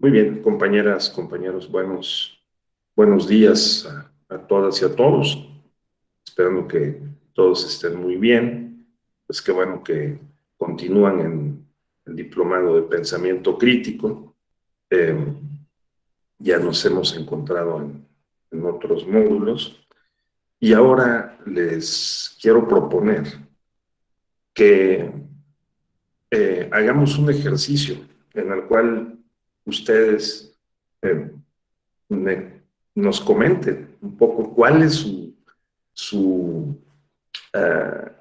Muy bien, compañeras, compañeros, buenos días a todas y a todos. Esperando que todos estén muy bien. Pues qué bueno que continúan en el diplomado de pensamiento crítico. Eh, ya nos hemos encontrado en otros módulos y ahora les quiero proponer que hagamos un ejercicio en el cual ustedes eh, me- nos comenten un poco cuál es su, ah,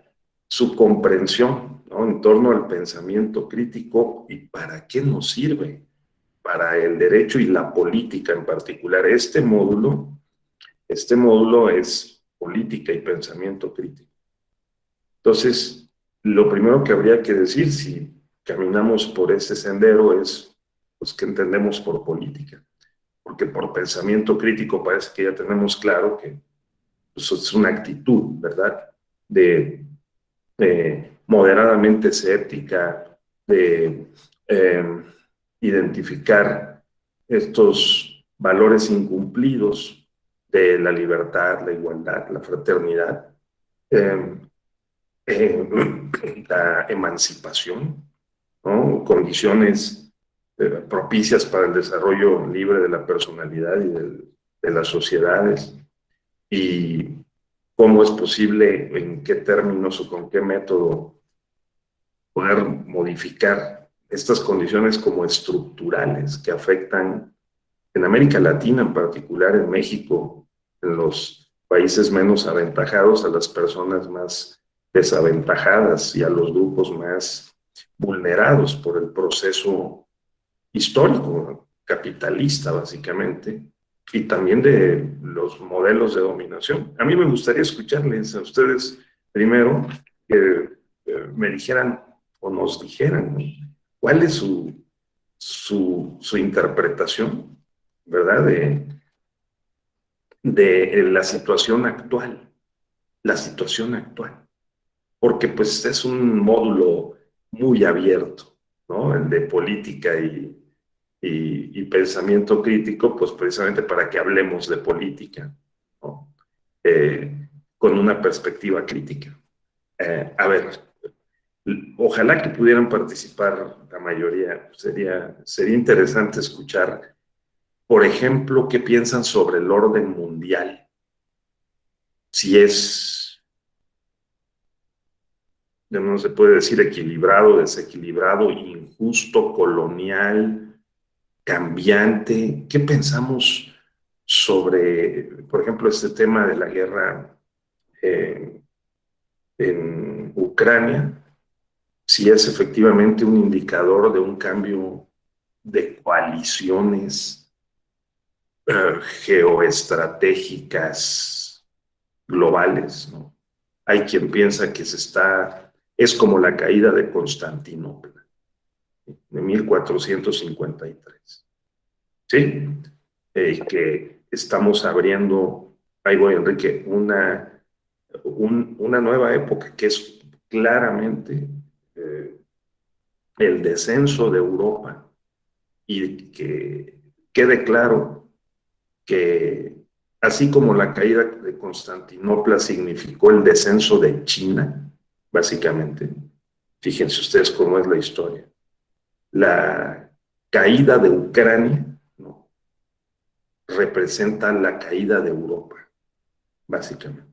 su comprensión, ¿no?, en torno al pensamiento crítico y para qué nos sirve para el derecho y la política en particular. Este módulo es política y pensamiento crítico. Entonces, lo primero que habría que decir si caminamos por ese sendero es, pues, ¿qué entendemos por política? Porque por pensamiento crítico parece que ya tenemos claro que, pues, es una actitud, ¿verdad? De moderadamente escéptica, de eh, identificar estos valores incumplidos de la libertad, la igualdad, la fraternidad, eh, eh, la emancipación, ¿no? Condiciones propicias para el desarrollo libre de la personalidad y de las sociedades, y cómo es posible, en qué términos o con qué método poder modificar estas condiciones como estructurales que afectan en América Latina, en particular en México, en los países menos aventajados, a las personas más desaventajadas y a los grupos más vulnerados por el proceso histórico, capitalista básicamente, y también de los modelos de dominación. A mí me gustaría escucharles a ustedes primero que me dijeran o nos dijeran, ¿no?, cuál es su interpretación, ¿verdad? De la situación actual, porque pues es un módulo muy abierto, ¿no? El de política y pensamiento crítico, pues precisamente para que hablemos de política, ¿no? Con una perspectiva crítica. A ver, ojalá que pudieran participar la mayoría. Sería interesante escuchar, por ejemplo, qué piensan sobre el orden mundial. Si es, ya no se puede decir equilibrado, desequilibrado, injusto, colonial, cambiante. ¿Qué pensamos sobre, por ejemplo, este tema de la guerra eh, en Ucrania? Si es efectivamente un indicador de un cambio de coaliciones geoestratégicas globales, ¿no? Hay quien piensa que es como la caída de Constantinopla, de 1453. ¿Sí? Que estamos abriendo, ahí voy, Enrique, una nueva época que es claramente eh, el descenso de Europa, y que quede claro que así como la caída de Constantinopla significó el descenso de China, básicamente, fíjense ustedes cómo es la historia, la caída de Ucrania, ¿no?, representa la caída de Europa, básicamente,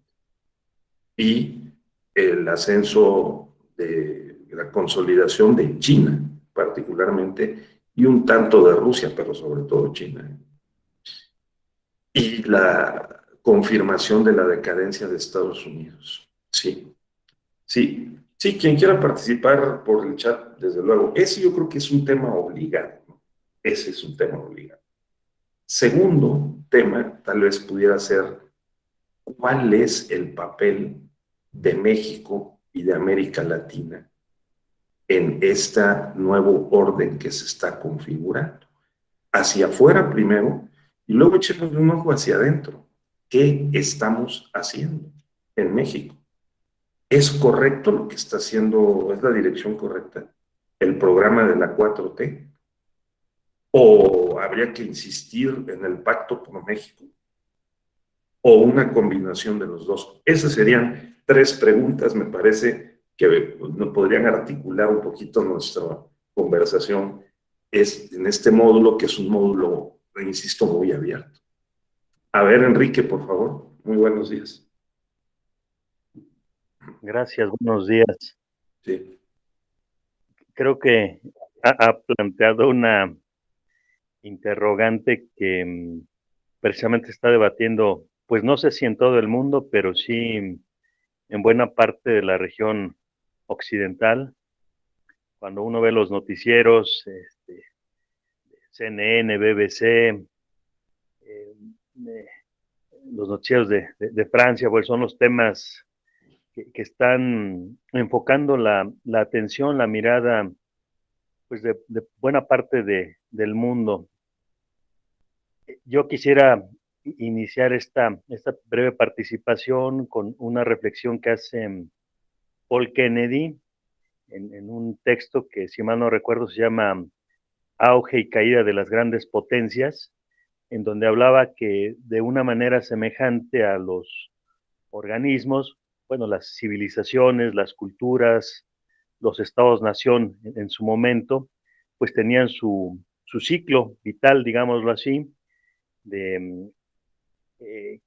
y el ascenso de la consolidación de China, particularmente, y un tanto de Rusia, pero sobre todo China, y la confirmación de la decadencia de Estados Unidos. Sí, sí, sí, quien quiera participar por el chat, desde luego. Ese yo creo que es un tema obligado, ¿no? Ese es un tema obligado. Segundo tema, tal vez pudiera ser, ¿cuál es el papel de México y de América Latina en este nuevo orden que se está configurando? Hacia afuera primero y luego echemos un ojo hacia adentro. ¿Qué estamos haciendo en México? ¿Es correcto lo que está haciendo, es la dirección correcta, el programa de la 4T? ¿O habría que insistir en el Pacto por México? ¿O una combinación de los dos? Esas serían tres preguntas, me parece, que nos podrían articular un poquito nuestra conversación en este módulo, que es un módulo, insisto, muy abierto. A ver, Enrique, por favor. Muy buenos días. Gracias, buenos días. Sí. Creo que ha planteado una interrogante que precisamente está debatiendo, pues no sé si en todo el mundo, pero sí en buena parte de la región occidental. Cuando uno ve los noticieros, CNN, BBC, eh, los noticieros de Francia, pues son los temas que están enfocando la atención, la mirada, pues de buena parte del mundo. Yo quisiera iniciar esta breve participación con una reflexión que hace Paul Kennedy en un texto que, si mal no recuerdo, se llama Auge y caída de las grandes potencias, en donde hablaba que de una manera semejante a los organismos, bueno, las civilizaciones, las culturas, los estados-nación en su momento, pues tenían su ciclo vital, digámoslo así, de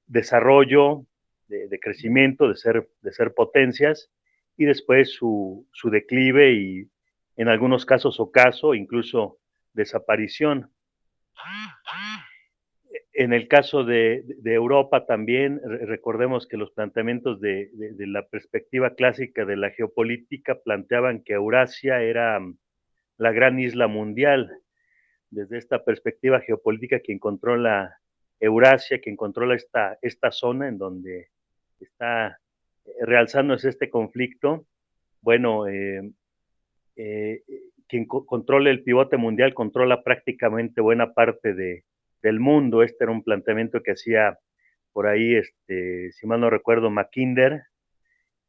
desarrollo, de crecimiento, de ser potencias, y después su declive y en algunos casos ocaso, incluso desaparición. En el caso de Europa también, recordemos que los planteamientos de la perspectiva clásica de la geopolítica planteaban que Eurasia era la gran isla mundial. Desde esta perspectiva geopolítica, quien controla Eurasia, quien controla esta zona en donde está realzándose este conflicto, bueno, quien controla el pivote mundial controla prácticamente buena parte del mundo. Este era un planteamiento que hacía por ahí, si mal no recuerdo, Mackinder,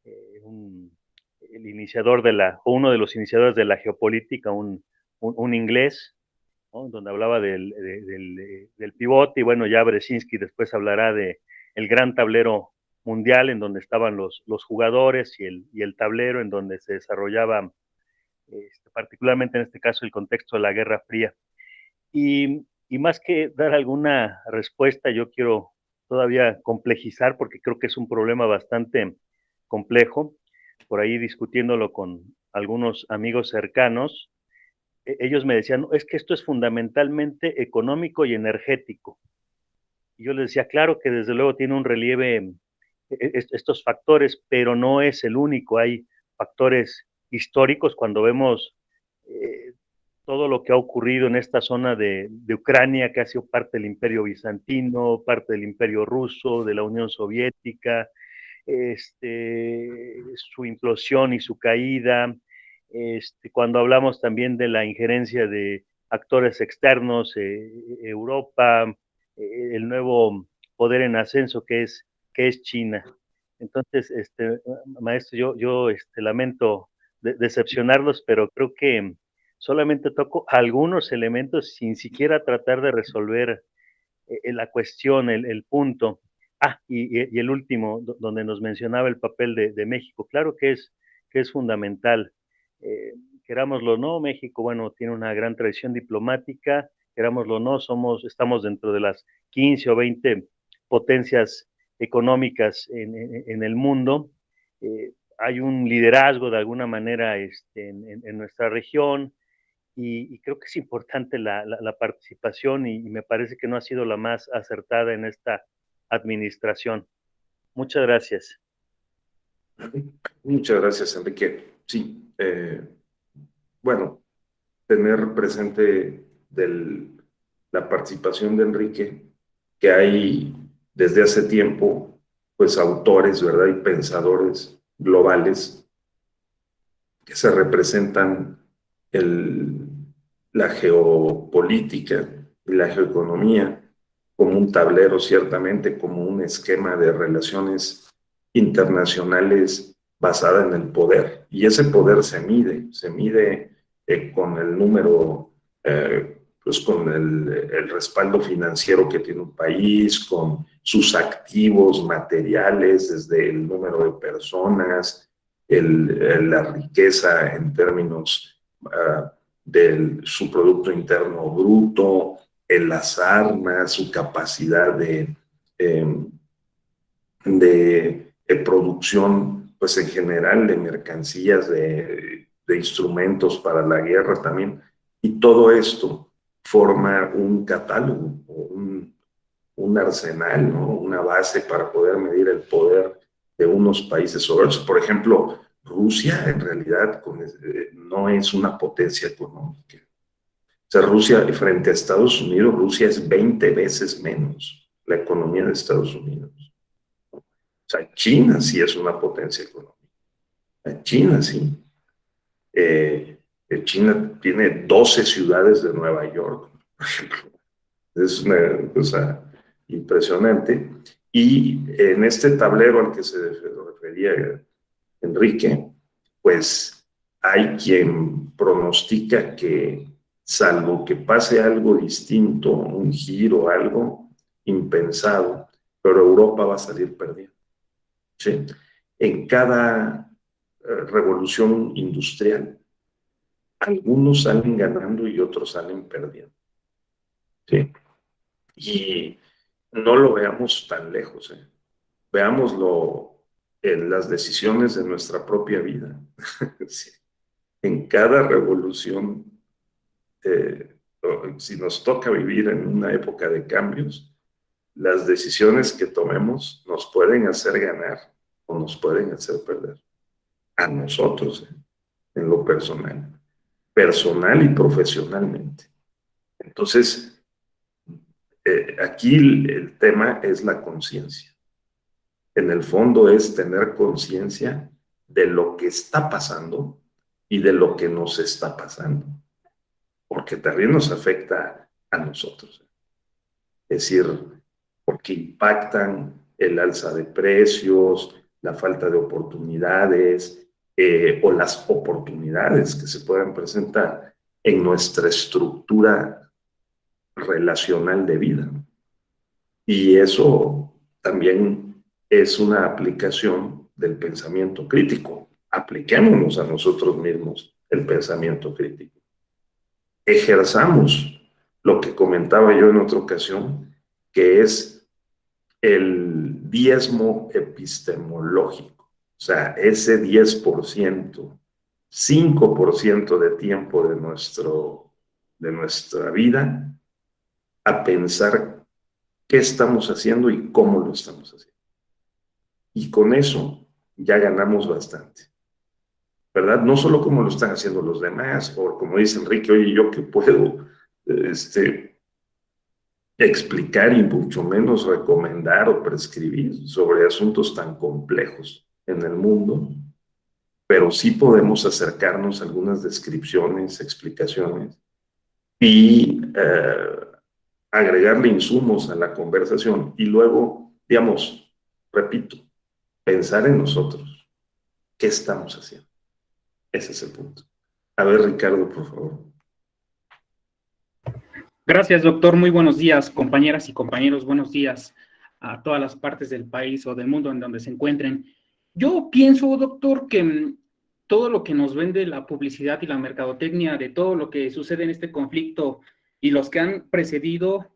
el iniciador o uno de los iniciadores de la geopolítica, un inglés, ¿no? Donde hablaba del pivote, y bueno, ya Brzezinski después hablará de el gran tablero mundial en donde estaban los jugadores y el tablero en donde se desarrollaba, particularmente en este caso, el contexto de la Guerra Fría. Y más que dar alguna respuesta, yo quiero todavía complejizar, porque creo que es un problema bastante complejo, por ahí discutiéndolo con algunos amigos cercanos. Ellos me decían, es que esto es fundamentalmente económico y energético. Y yo les decía, claro que desde luego tiene un relieve estos factores, pero no es el único. Hay factores históricos cuando vemos eh, todo lo que ha ocurrido en esta zona de Ucrania, que ha sido parte del Imperio Bizantino, parte del Imperio Ruso, de la Unión Soviética, su implosión y su caída. Cuando hablamos también de la injerencia de actores externos, Europa, el nuevo poder en ascenso que es China. Entonces, maestro, yo lamento decepcionarlos, pero creo que solamente toco algunos elementos sin siquiera tratar de resolver la cuestión, el punto. Y el último, donde nos mencionaba el papel de México. Claro que es fundamental. Querámoslo o no, México, bueno, tiene una gran tradición diplomática, querámoslo o no, estamos dentro de las 15 o 20 potencias económicas en el mundo. Hay un liderazgo de alguna manera en nuestra región, y creo que es importante la participación, y me parece que no ha sido la más acertada en esta administración. Muchas gracias. Muchas gracias, Enrique. Sí, bueno, tener presente la participación de Enrique, que hay desde hace tiempo, pues autores, ¿verdad? Y pensadores globales que se representan el, la geopolítica y la geoeconomía como un tablero, ciertamente, como un esquema de relaciones internacionales basada en el poder. Y ese poder se mide con el número pues con el respaldo financiero que tiene un país, con sus activos materiales, desde el número de personas, la riqueza en términos de su Producto Interno Bruto, en las armas, su capacidad de producción, pues en general, de mercancías, de instrumentos para la guerra también. Y todo esto forma un catálogo, un arsenal, ¿no? Una base para poder medir el poder de unos países sobre otros. Por ejemplo, Rusia en realidad no es una potencia económica. O sea, Rusia frente a Estados Unidos, Rusia es 20 veces menos la economía de Estados Unidos. O sea, China sí es una potencia económica. China sí. China tiene 12 ciudades de Nueva York, por ejemplo. Es una cosa impresionante. Y en este tablero al que se refería Enrique, pues hay quien pronostica que, salvo que pase algo distinto, un giro, algo impensado, pero Europa va a salir perdiendo. ¿Sí? En cada revolución industrial, algunos salen ganando y otros salen perdiendo. ¿Sí? Y no lo veamos tan lejos, ¿eh? Veámoslo en las decisiones de nuestra propia vida. Sí. En cada revolución, si nos toca vivir en una época de cambios, las decisiones que tomemos nos pueden hacer ganar o nos pueden hacer perder. A nosotros, en lo personal y profesionalmente. Entonces, aquí el tema es la conciencia. En el fondo es tener conciencia de lo que está pasando y de lo que nos está pasando, porque también nos afecta a nosotros. Es decir, porque impactan el alza de precios, la falta de oportunidades o las oportunidades que se puedan presentar en nuestra estructura relacional de vida. Y eso también es una aplicación del pensamiento crítico. Apliquémonos a nosotros mismos el pensamiento crítico. Ejerzamos lo que comentaba yo en otra ocasión, que es el diezmo epistemológico. O sea, ese 10%, 5% de tiempo de nuestra vida a pensar qué estamos haciendo y cómo lo estamos haciendo. Y con eso ya ganamos bastante, ¿verdad? No solo cómo lo están haciendo los demás, o como dice Enrique, oye, yo qué puedo explicar y mucho menos recomendar o prescribir sobre asuntos tan complejos en el mundo, pero sí podemos acercarnos a algunas descripciones, explicaciones y agregarle insumos a la conversación y luego, digamos, repito, pensar en nosotros. ¿Qué estamos haciendo? Ese es el punto. A ver, Ricardo, por favor. Gracias, doctor. Muy buenos días, compañeras y compañeros. Buenos días a todas las partes del país o del mundo en donde se encuentren. Yo pienso, doctor, que todo lo que nos vende la publicidad y la mercadotecnia de todo lo que sucede en este conflicto y los que han precedido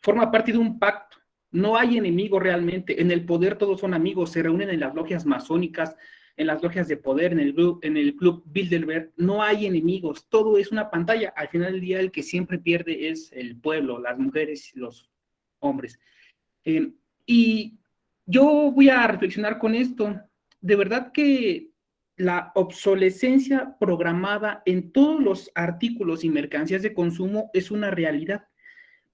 forma parte de un pacto. No hay enemigo realmente. En el poder todos son amigos. Se reúnen en las logias masónicas, en las logias de poder, en el club Bilderberg. No hay enemigos. Todo es una pantalla. Al final del día, el que siempre pierde es el pueblo, las mujeres y los hombres. Y yo voy a reflexionar con esto. De verdad que la obsolescencia programada en todos los artículos y mercancías de consumo es una realidad.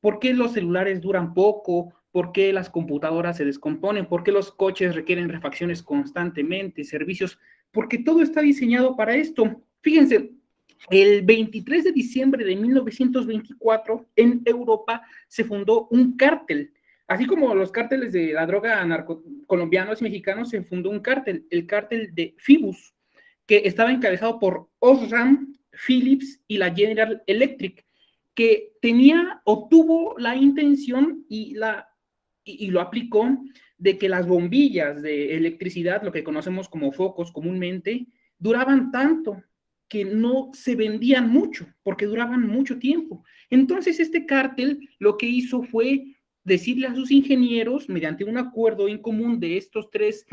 ¿Por qué los celulares duran poco? ¿Por qué las computadoras se descomponen? ¿Por qué los coches requieren refacciones constantemente, servicios? Porque todo está diseñado para esto. Fíjense, el 23 de diciembre de 1924 en Europa se fundó un cártel. Así como los cárteles de la droga colombianos y mexicanos, se fundó un cártel, el cártel de Phoebus, que estaba encabezado por Osram, Philips y la General Electric. que tenía o tuvo la intención y lo aplicó de que las bombillas de electricidad, lo que conocemos como focos comúnmente, duraban tanto que no se vendían mucho, porque duraban mucho tiempo. Entonces este cártel lo que hizo fue decirle a sus ingenieros, mediante un acuerdo en común de estos tres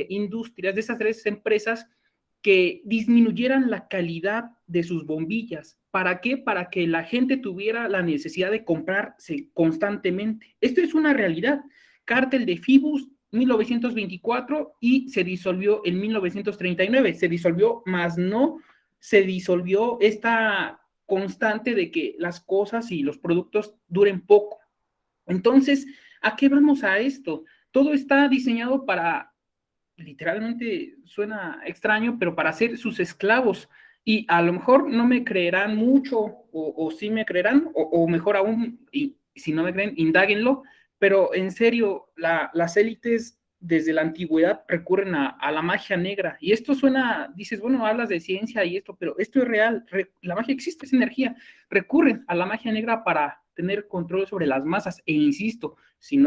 industrias, de esas tres empresas, que disminuyeran la calidad de sus bombillas. ¿Para qué? Para que la gente tuviera la necesidad de comprarse constantemente. Esto es una realidad. Cártel de Fibus, 1924, y se disolvió en 1939. Se disolvió, más no se disolvió esta constante de que las cosas y los productos duren poco. Entonces, ¿a qué vamos a esto? Todo está diseñado para, literalmente suena extraño, pero para ser sus esclavos. Y a lo mejor no me creerán mucho, o sí me creerán, o mejor aún, y si no me creen, indáguenlo, pero en serio, las élites desde la antigüedad recurren a la magia negra. Y esto suena, dices, bueno, hablas de ciencia y esto, pero esto es real. La magia existe, es energía. Recurren a la magia negra para tener control sobre las masas. E insisto, si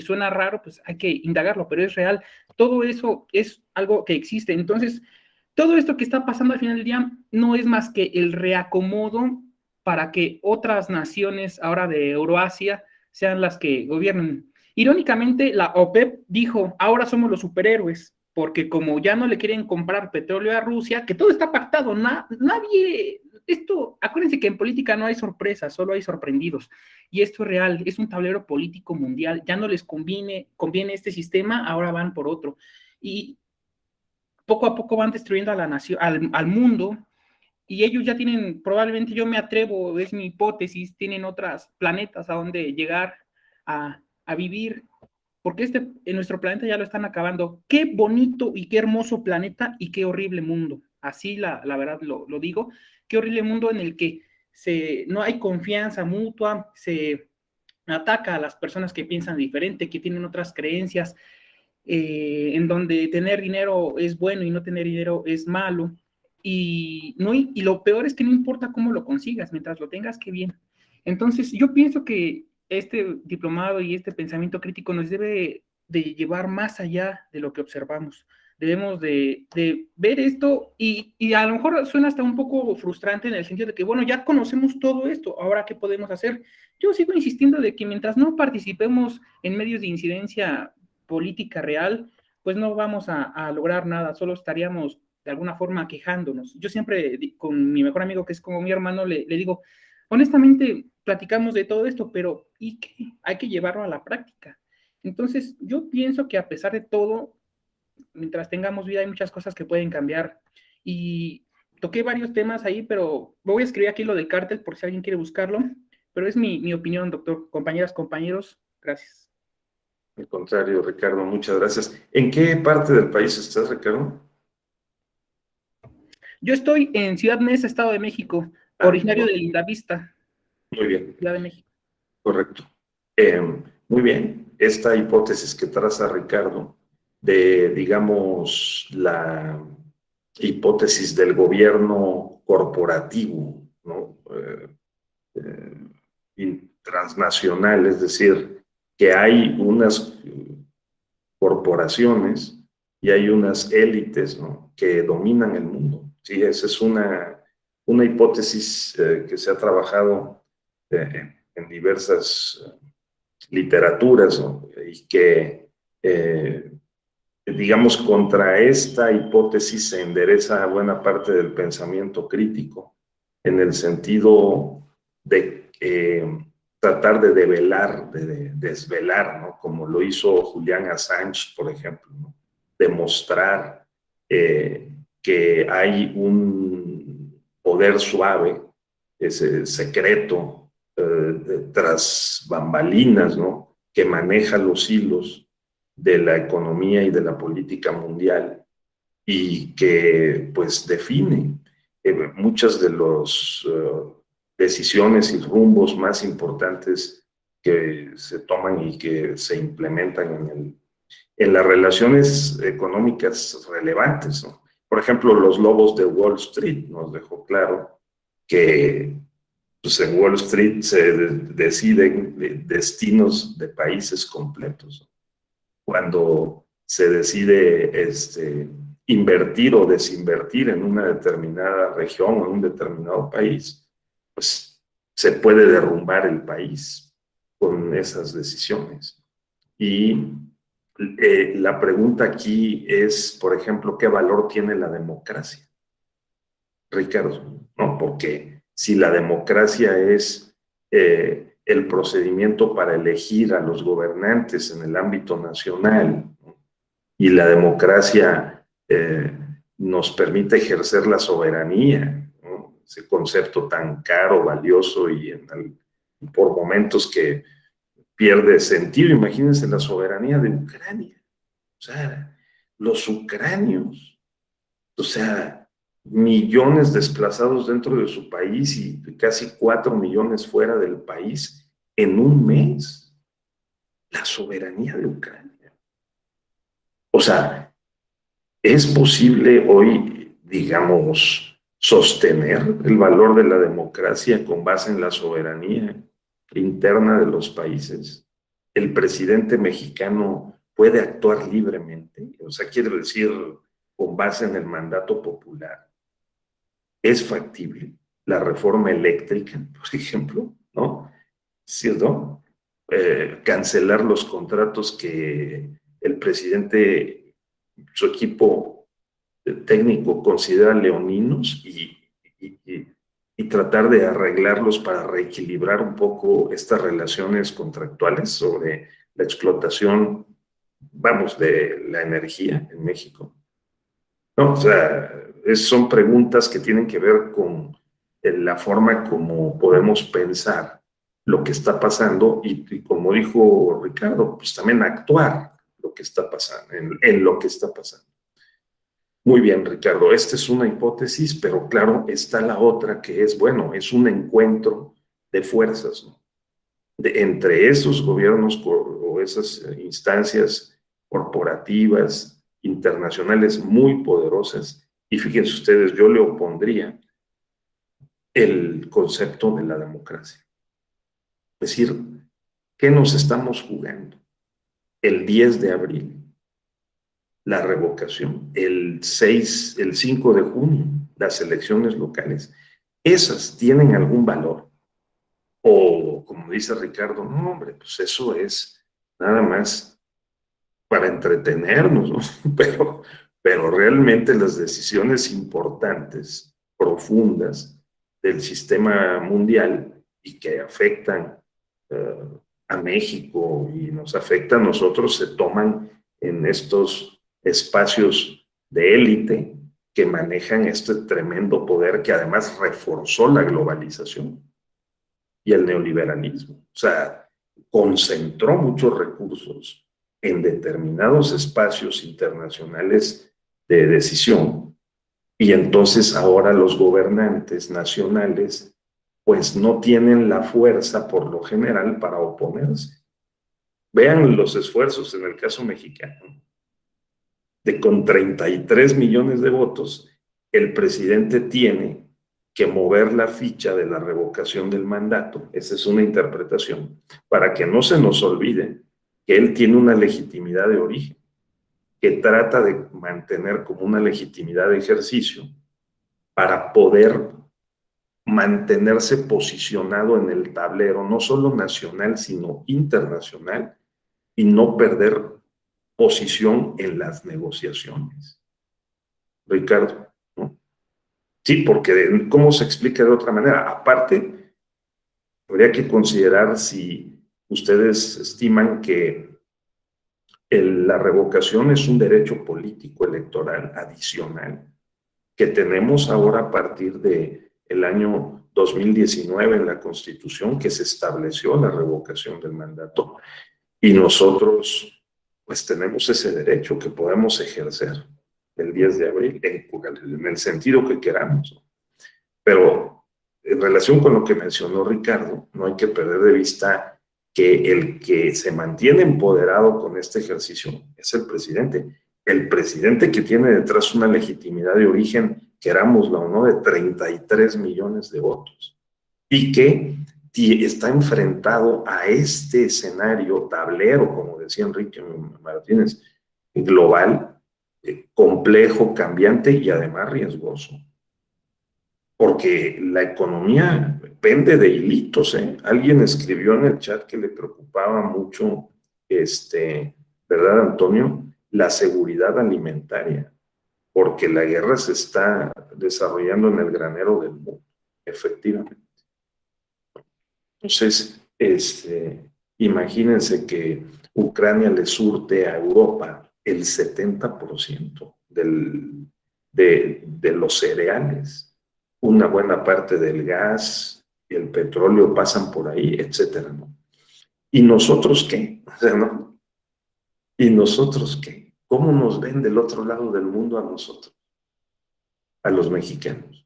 suena raro, pues hay que indagarlo, pero es real. Todo eso es algo que existe. Entonces, todo esto que está pasando al final del día no es más que el reacomodo para que otras naciones ahora de Euroasia sean las que gobiernen. Irónicamente, la OPEP dijo, ahora somos los superhéroes, porque como ya no le quieren comprar petróleo a Rusia, que todo está pactado, nadie, acuérdense que en política no hay sorpresas, solo hay sorprendidos, y esto es real, es un tablero político mundial, ya no les conviene este sistema, ahora van por otro, y poco a poco van destruyendo a la nación, al mundo, y ellos ya tienen, probablemente yo me atrevo, es mi hipótesis, tienen otros planetas a donde llegar a vivir, porque en nuestro planeta ya lo están acabando. Qué bonito y qué hermoso planeta y qué horrible mundo. Así la verdad lo digo. Qué horrible mundo en el que no hay confianza mutua, se ataca a las personas que piensan diferente, que tienen otras creencias, en donde tener dinero es bueno y no tener dinero es malo. Y lo peor es que no importa cómo lo consigas, mientras lo tengas, qué bien. Entonces, yo pienso que este diplomado y este pensamiento crítico nos debe de llevar más allá de lo que observamos. Debemos de ver esto y a lo mejor suena hasta un poco frustrante en el sentido de que, bueno, ya conocemos todo esto, ahora ¿qué podemos hacer? Yo sigo insistiendo de que mientras no participemos en medios de incidencia política real, pues no vamos a lograr nada, solo estaríamos de alguna forma quejándonos. Yo siempre con mi mejor amigo, que es como mi hermano, le digo, honestamente, platicamos de todo esto, pero ¿y qué? Hay que llevarlo a la práctica. Entonces, yo pienso que a pesar de todo, mientras tengamos vida, hay muchas cosas que pueden cambiar. Y toqué varios temas ahí, pero voy a escribir aquí lo del cártel por si alguien quiere buscarlo. Pero es mi opinión, doctor. Compañeras, compañeros, gracias. Al contrario, Ricardo, muchas gracias. ¿En qué parte del país estás, Ricardo? Yo estoy en Ciudad Neza, Estado de México, originario de Lindavista. Muy bien. Ciudad de México. Correcto. Muy bien. Esta hipótesis que traza Ricardo de, digamos, la hipótesis del gobierno corporativo, ¿no? Transnacional, es decir, que hay unas corporaciones y hay unas élites, ¿no?, que dominan el mundo. Sí, esa es una hipótesis que se ha trabajado en diversas literaturas, ¿no?, y que, digamos, contra esta hipótesis se endereza buena parte del pensamiento crítico, en el sentido de tratar de develar, de desvelar, ¿no?, como lo hizo Julian Assange, por ejemplo, ¿no?, demostrar que hay un poder suave, ese secreto, tras bambalinas, ¿no?, que maneja los hilos de la economía y de la política mundial y que pues define muchas de las decisiones y rumbos más importantes que se toman y que se implementan en las relaciones económicas relevantes, ¿no? Por ejemplo, los lobos de Wall Street nos dejó claro que pues en Wall Street se deciden destinos de países completos. Cuando se decide invertir o desinvertir en una determinada región o en un determinado país, pues se puede derrumbar el país con esas decisiones. Y la pregunta aquí es, por ejemplo, ¿qué valor tiene la democracia? Ricardo, ¿no? Porque si la democracia es el procedimiento para elegir a los gobernantes en el ámbito nacional, ¿no? Y la democracia nos permite ejercer la soberanía, ¿no? Ese concepto tan caro, valioso y por momentos que pierde sentido. Imagínense la soberanía de Ucrania, o sea, los ucranios, o sea, millones desplazados dentro de su país y casi 4 millones fuera del país en un mes. La soberanía de Ucrania. O sea, ¿es posible hoy, digamos, sostener el valor de la democracia con base en la soberanía interna de los países? ¿El presidente mexicano puede actuar libremente? O sea, quiere decir, con base en el mandato popular. ¿Es factible la reforma eléctrica, por ejemplo? ¿No? ¿Cierto? Cancelar los contratos que el presidente, su equipo técnico considera leoninos y tratar de arreglarlos para reequilibrar un poco estas relaciones contractuales sobre la explotación, vamos, de la energía en México. No, o sea, son preguntas que tienen que ver con la forma como podemos pensar lo que está pasando y como dijo Ricardo, pues también actuar lo que está pasando, en lo que está pasando. Muy bien, Ricardo, esta es una hipótesis, pero claro, está la otra que es, bueno, es un encuentro de fuerzas, ¿no? Entre esos gobiernos o esas instancias corporativas, internacionales muy poderosas, y fíjense ustedes, yo le opondría el concepto de la democracia. Es decir, ¿qué nos estamos jugando? El 10 de abril, la revocación, el 5 de junio, las elecciones locales, ¿esas tienen algún valor? O, como dice Ricardo, no, hombre, pues eso es nada más para entretenernos, ¿no? Pero realmente las decisiones importantes, profundas del sistema mundial y que afectan a México y nos afectan a nosotros se toman en estos espacios de élite que manejan este tremendo poder que además reforzó la globalización y el neoliberalismo. O sea, concentró muchos recursos en determinados espacios internacionales de decisión y entonces ahora los gobernantes nacionales pues no tienen la fuerza por lo general para oponerse. Vean los esfuerzos en el caso mexicano. De con 33 millones de votos, el presidente tiene que mover la ficha de la revocación del mandato, esa es una interpretación, para que no se nos olvide que él tiene una legitimidad de origen, que trata de mantener como una legitimidad de ejercicio para poder mantenerse posicionado en el tablero, no solo nacional, sino internacional, y no perder posición en las negociaciones. Ricardo, ¿no? Sí, porque ¿cómo se explica de otra manera? Aparte, habría que considerar si ustedes estiman que la revocación es un derecho político electoral adicional que tenemos ahora a partir del año 2019 en la Constitución, que se estableció la revocación del mandato, y nosotros pues tenemos ese derecho que podemos ejercer el 10 de abril en el sentido que queramos, ¿no? Pero en relación con lo que mencionó Ricardo, no hay que perder de vista que el que se mantiene empoderado con este ejercicio es el presidente que tiene detrás una legitimidad de origen, querámosla o no, de 33 millones de votos. y que está enfrentado a este escenario tablero, como decía Enrique Martínez, global, complejo, cambiante y además riesgoso. Porque la economía pende de hilitos, ¿eh? Alguien escribió en el chat que le preocupaba mucho, ¿verdad, Antonio? La seguridad alimentaria, porque la guerra se está desarrollando en el granero del mundo, efectivamente. Entonces, imagínense que Ucrania le surte a Europa el 70% de los cereales, una buena parte del gas y el petróleo pasan por ahí, etcétera, ¿no? ¿Y nosotros qué? O sea, ¿no? ¿Y nosotros qué? ¿Cómo nos ven del otro lado del mundo a nosotros, a los mexicanos?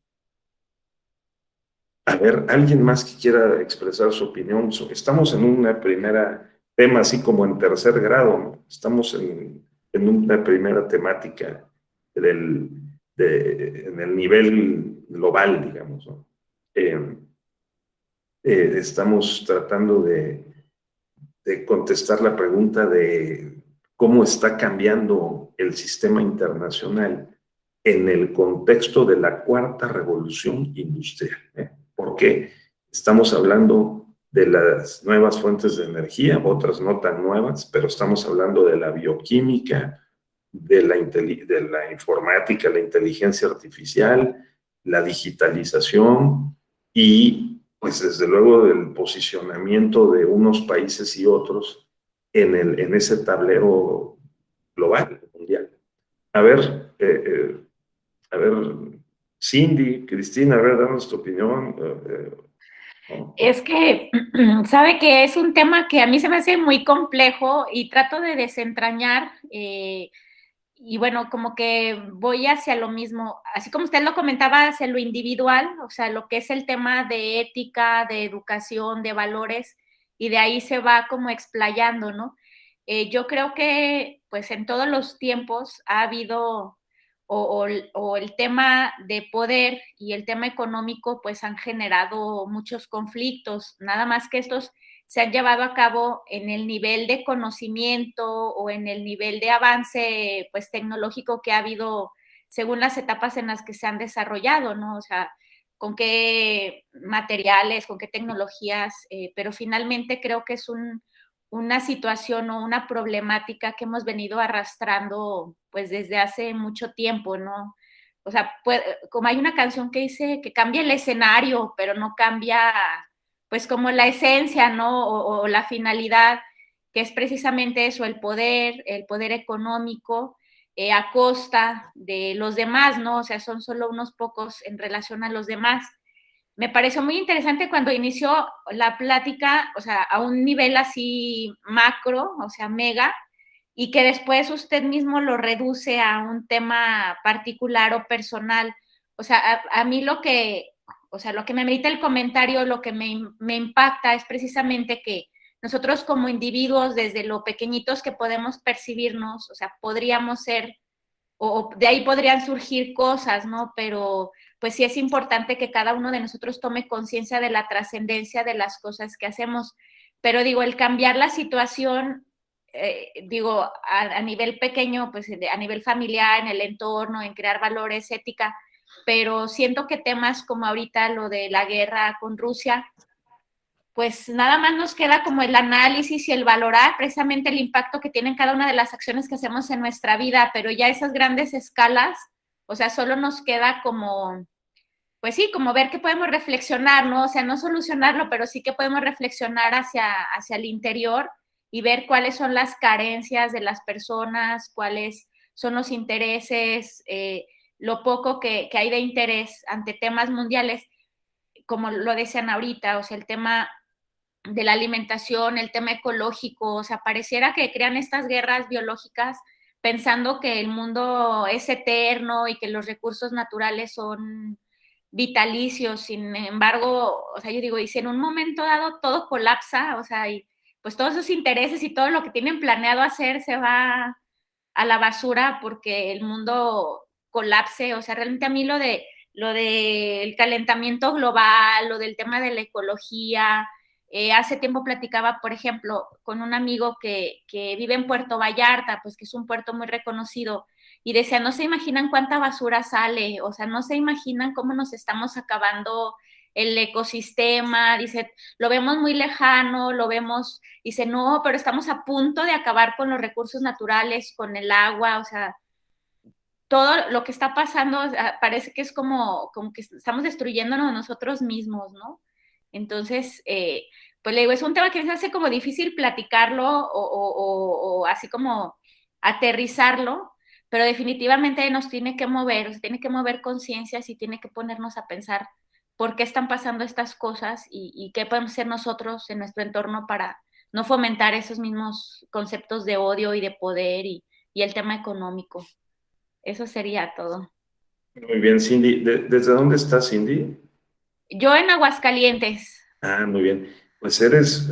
A ver, alguien más que quiera expresar su opinión. Estamos en una primera tema, así como en tercer grado, ¿no? Estamos en una primera temática en el nivel global, digamos, ¿no? Estamos tratando de contestar la pregunta de cómo está cambiando el sistema internacional en el contexto de la cuarta revolución industrial, ¿eh? Porque estamos hablando de las nuevas fuentes de energía, otras no tan nuevas, pero estamos hablando de la bioquímica, de la informática, la inteligencia artificial, la digitalización y, pues, desde luego, del posicionamiento de unos países y otros en ese tablero global, mundial. A ver, a ver, Cindy, Cristina, a ver, danos tu opinión. Es que, sabe que es un tema que a mí se me hace muy complejo y trato de desentrañar, y bueno, como que voy hacia lo mismo, así como usted lo comentaba, hacia lo individual, o sea, lo que es el tema de ética, de educación, de valores, y de ahí se va como explayando, ¿no? Yo creo que pues en todos los tiempos ha habido o el tema de poder y el tema económico pues han generado muchos conflictos, nada más que estos se han llevado a cabo en el nivel de conocimiento o en el nivel de avance pues tecnológico que ha habido según las etapas en las que se han desarrollado, ¿no? O sea, con qué materiales, con qué tecnologías, pero finalmente creo que es una situación o una problemática que hemos venido arrastrando pues desde hace mucho tiempo, ¿no? O sea, como hay una canción que dice que cambia el escenario, pero no cambia pues como la esencia, ¿no? O la finalidad, que es precisamente eso, el poder económico a costa de los demás, ¿no? O sea, son solo unos pocos en relación a los demás. Me pareció muy interesante cuando inició la plática, o sea, a un nivel así macro, o sea, mega, y que después usted mismo lo reduce a un tema particular o personal. O sea, a mí o sea, lo que me merita el comentario, lo que me impacta es precisamente que nosotros como individuos, desde lo pequeñitos que podemos percibirnos, o sea, podríamos ser, o de ahí podrían surgir cosas, ¿no? Pero pues sí es importante que cada uno de nosotros tome conciencia de la trascendencia de las cosas que hacemos. Pero digo, el cambiar la situación, digo, a nivel pequeño, pues a nivel familiar, en el entorno, en crear valores, ética, pero siento que temas como ahorita lo de la guerra con Rusia, pues nada más nos queda como el análisis y el valorar precisamente el impacto que tienen cada una de las acciones que hacemos en nuestra vida, pero ya esas grandes escalas, o sea, solo nos queda como, pues sí, como ver que podemos reflexionar, ¿no? O sea, no solucionarlo, pero sí que podemos reflexionar hacia el interior y ver cuáles son las carencias de las personas, cuáles son los intereses, lo poco que hay de interés ante temas mundiales, como lo decían ahorita, o sea, el tema de la alimentación, el tema ecológico, o sea, pareciera que crean estas guerras biológicas pensando que el mundo es eterno y que los recursos naturales son vitalicios. Sin embargo, o sea, yo digo, y si en un momento dado todo colapsa, o sea, y pues todos esos intereses y todo lo que tienen planeado hacer se va a la basura porque el mundo colapse. O sea, realmente a mí lo de lo del calentamiento global, lo del tema de la ecología. Hace tiempo platicaba, por ejemplo, con un amigo que vive en Puerto Vallarta, pues que es un puerto muy reconocido, y decía, no se imaginan cuánta basura sale, o sea, no se imaginan cómo nos estamos acabando el ecosistema, dice, lo vemos muy lejano, lo vemos, dice, no, pero estamos a punto de acabar con los recursos naturales, con el agua, o sea, todo lo que está pasando parece que es como que estamos destruyéndonos nosotros mismos, ¿no? Entonces, pues le digo, es un tema que se hace como difícil platicarlo o así como aterrizarlo, pero definitivamente nos tiene que mover, tiene que mover conciencias y tiene que ponernos a pensar por qué están pasando estas cosas y qué podemos hacer nosotros en nuestro entorno para no fomentar esos mismos conceptos de odio y de poder y el tema económico. Eso sería todo. Muy bien, Cindy. ¿Desde dónde estás, Cindy? Yo en Aguascalientes. Ah, muy bien. Pues eres,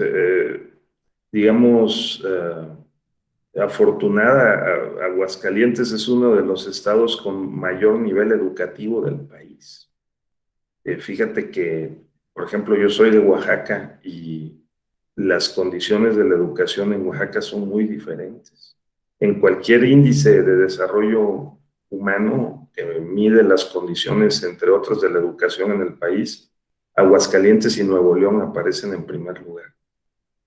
digamos, afortunada. Aguascalientes es uno de los estados con mayor nivel educativo del país. Fíjate que, por ejemplo, yo soy de Oaxaca y las condiciones de la educación en Oaxaca son muy diferentes. En cualquier índice de desarrollo humano que mide las condiciones, entre otras, de la educación en el país, Aguascalientes y Nuevo León aparecen en primer lugar.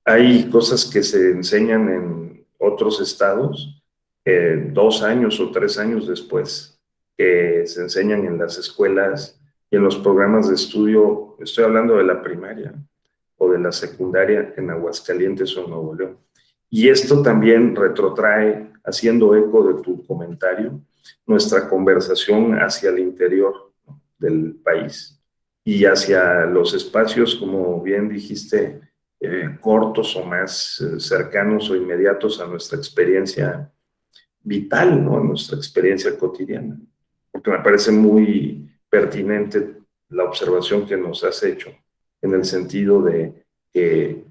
Hay cosas que se enseñan en otros estados 2 años o 3 años después, que se enseñan en las escuelas y en los programas de estudio. Estoy hablando de la primaria o de la secundaria en Aguascalientes o en Nuevo León. Y esto también retrotrae, haciendo eco de tu comentario, nuestra conversación hacia el interior, ¿no?, del país y hacia los espacios, como bien dijiste, cortos o más cercanos o inmediatos a nuestra experiencia vital, ¿no?, a nuestra experiencia cotidiana. Porque me parece muy pertinente la observación que nos has hecho, en el sentido de que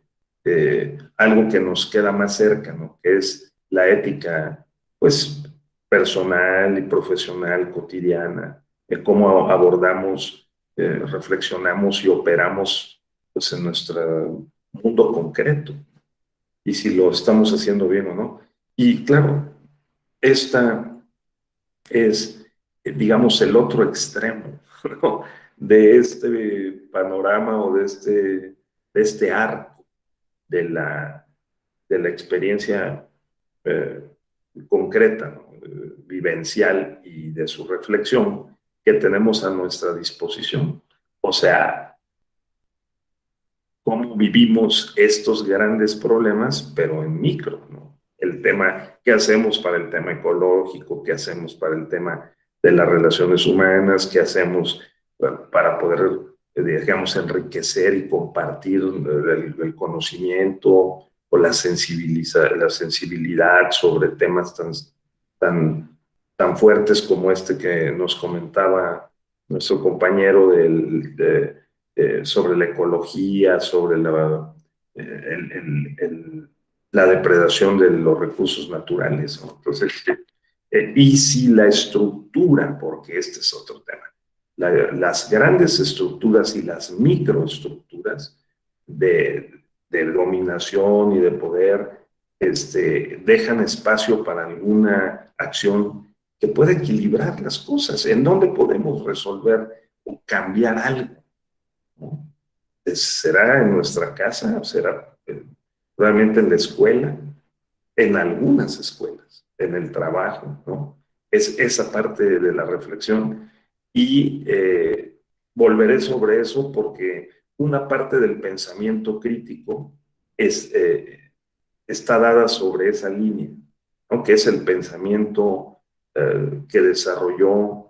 algo que nos queda más cerca, ¿no?, que es la ética, pues, personal y profesional, cotidiana, de cómo abordamos, reflexionamos y operamos, pues, en nuestro mundo concreto, y si lo estamos haciendo bien o no. Y claro, esta es, digamos, el otro extremo, ¿no?, de este panorama o de este arco de la experiencia concreta, ¿no?, vivencial y de su reflexión que tenemos a nuestra disposición. O sea, cómo vivimos estos grandes problemas, pero en micro, ¿no? El tema, ¿qué hacemos para el tema ecológico? ¿Qué hacemos para el tema de las relaciones humanas? ¿Qué hacemos para poder, digamos, enriquecer y compartir el conocimiento o la sensibilidad sobre temas tan fuertes como este que nos comentaba nuestro compañero sobre la ecología, sobre la depredación de los recursos naturales, ¿no? Entonces, y si la estructura, porque este es otro tema, las grandes estructuras y las microestructuras de dominación y de poder dejan espacio para alguna acción que pueda equilibrar las cosas. ¿En dónde podemos resolver o cambiar algo, ¿no? ¿Será en nuestra casa? ¿Será realmente en la escuela? En algunas escuelas, en el trabajo, ¿no? Es esa parte de la reflexión. Y volveré sobre eso porque una parte del pensamiento crítico está dada sobre esa línea, ¿no?, que es el pensamiento que desarrolló,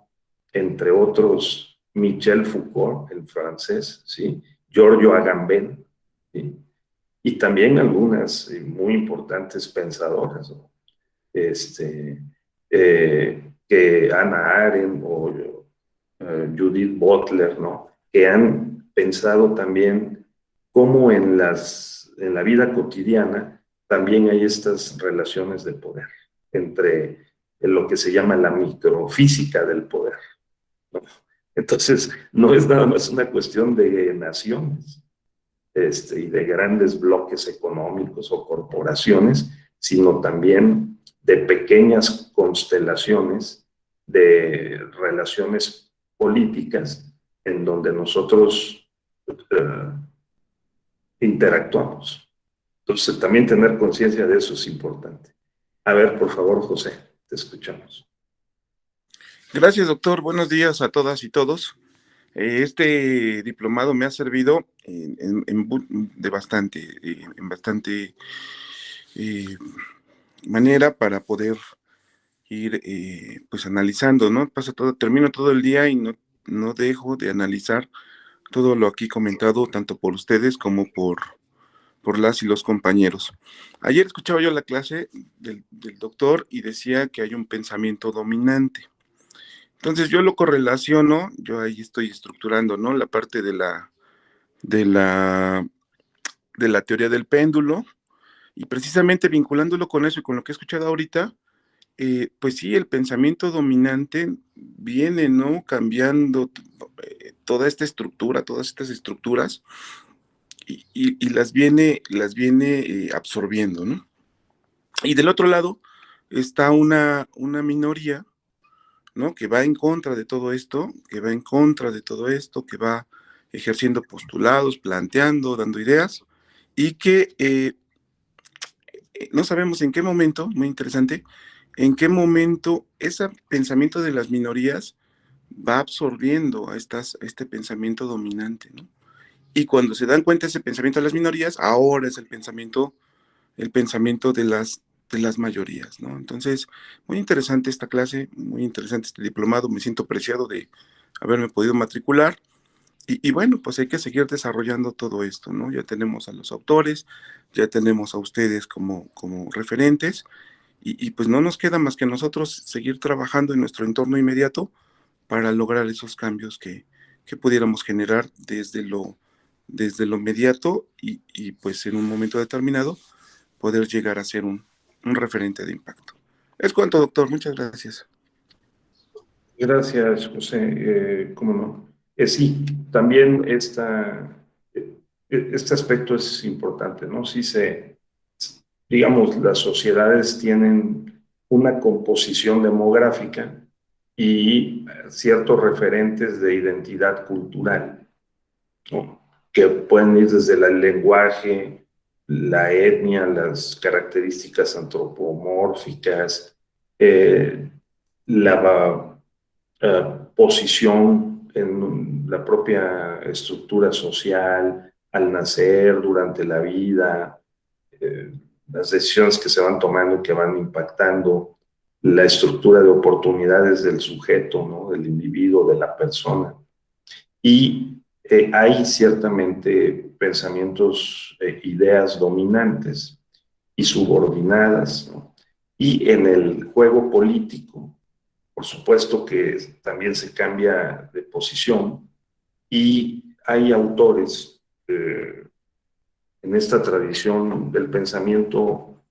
entre otros, Michel Foucault, el francés, ¿sí?, Giorgio Agamben, ¿sí?, y también algunas muy importantes pensadoras, ¿no?, que Hannah Arendt o Judith Butler, ¿no?, que han pensado también cómo en la vida cotidiana también hay estas relaciones de poder entre lo que se llama la microfísica del poder, ¿no?, Entonces, no es nada más una cuestión de naciones y de grandes bloques económicos o corporaciones, sino también de pequeñas constelaciones de relaciones políticas en donde nosotros interactuamos. Entonces, también tener conciencia de eso es importante. A ver, por favor, José, te escuchamos. Gracias, doctor. Buenos días a todas y todos. Este diplomado me ha servido de bastante, en bastante manera para poder ir pues analizando, ¿no? Termino todo el día y no dejo de analizar todo lo aquí comentado, tanto por ustedes como por las y los compañeros. Ayer escuchaba yo la clase del doctor y decía que hay un pensamiento dominante. Entonces yo lo correlaciono, yo ahí estoy estructurando, ¿no? La parte de la teoría del péndulo, y precisamente vinculándolo con eso y con lo que he escuchado ahorita, pues sí, el pensamiento dominante viene, ¿no? Cambiando toda esta estructura, todas estas estructuras, y las viene absorbiendo, ¿no? Y del otro lado está una minoría, ¿no? Que va en contra de todo esto, que va ejerciendo postulados, planteando, dando ideas, y que no sabemos en qué momento, muy interesante, en qué momento ese pensamiento de las minorías va absorbiendo a este pensamiento dominante, ¿no? Y cuando se dan cuenta ese pensamiento de las minorías, ahora es el pensamiento de las mayorías, ¿no? Entonces, muy interesante esta clase, muy interesante este diplomado, me siento preciado de haberme podido matricular, y bueno, pues hay que seguir desarrollando todo esto, ¿no? Ya tenemos a los autores, ya tenemos a ustedes como referentes, y pues no nos queda más que nosotros seguir trabajando en nuestro entorno inmediato para lograr esos cambios que pudiéramos generar desde lo inmediato, y pues en un momento determinado poder llegar a ser un referente de impacto. Es cuanto, doctor. Muchas gracias. Gracias, José. ¿Cómo no? Sí, también este aspecto es importante, ¿no? Sí digamos, las sociedades tienen una composición demográfica y ciertos referentes de identidad cultural, ¿no? Que pueden ir desde el lenguaje, la etnia, las características antropomórficas, la posición en la propia estructura social, al nacer, durante la vida, las decisiones que se van tomando y que van impactando la estructura de oportunidades del sujeto, ¿no? Del individuo, de la persona. Y hay ciertamente pensamientos, ideas dominantes y subordinadas, ¿no? Y en el juego político, por supuesto que también se cambia de posición, y hay autores en esta tradición del pensamiento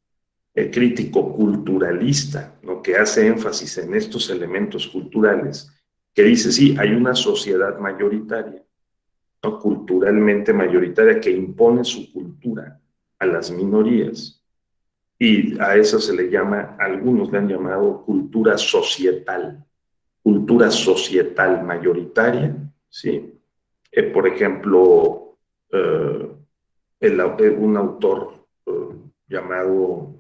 crítico culturalista, ¿no? Que hace énfasis en estos elementos culturales, que dice, sí, hay una sociedad mayoritaria, ¿no? Culturalmente mayoritaria, que impone su cultura a las minorías, y a eso se le llama, algunos le han llamado cultura societal mayoritaria, ¿sí? Por ejemplo, un autor llamado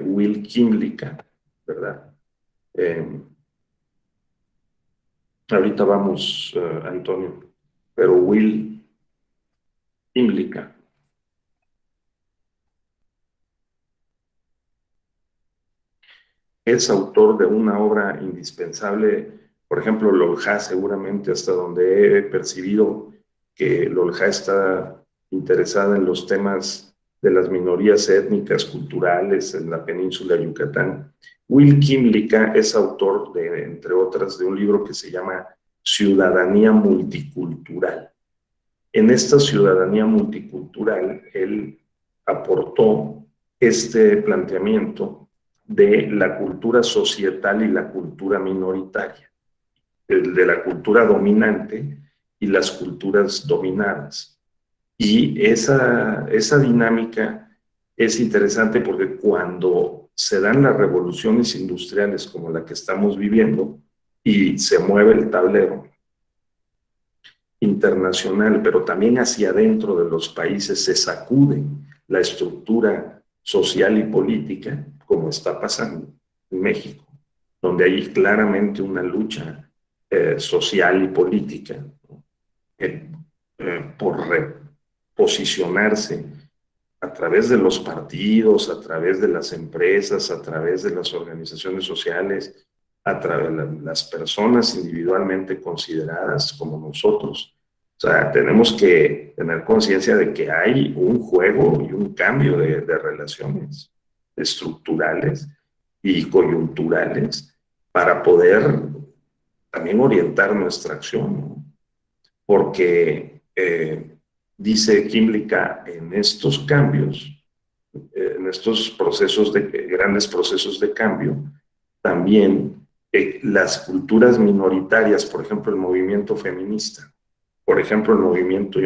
Will Kimlicka, ¿verdad? Ahorita vamos, Antonio, pero Will Kimlicka es autor de una obra indispensable. Por ejemplo, Lolja, seguramente, hasta donde he percibido que Lolja está interesada en los temas de las minorías étnicas, culturales en la península de Yucatán. Will Kimlicka es autor de, entre otras, de un libro que se llama Ciudadanía Multicultural. En esta ciudadanía multicultural, él aportó este planteamiento de la cultura societal y la cultura minoritaria. el de la cultura dominante y las culturas dominadas. Y esa dinámica es interesante porque cuando se dan las revoluciones industriales como la que estamos viviendo y se mueve el tablero internacional, pero también hacia adentro de los países se sacude la estructura social y política, como está pasando en México, donde hay claramente una lucha social y política, ¿no? Por reposicionarse a través de los partidos, a través de las empresas, a través de las organizaciones sociales, a través de las personas individualmente consideradas como nosotros. O sea, tenemos que tener conciencia de que hay un juego y un cambio de relaciones estructurales y coyunturales para poder también orientar nuestra acción, ¿no? Porque dice Kimlicka, en estos cambios, en estos procesos grandes procesos de cambio, también las culturas minoritarias, por ejemplo, el movimiento feminista, por ejemplo, el movimiento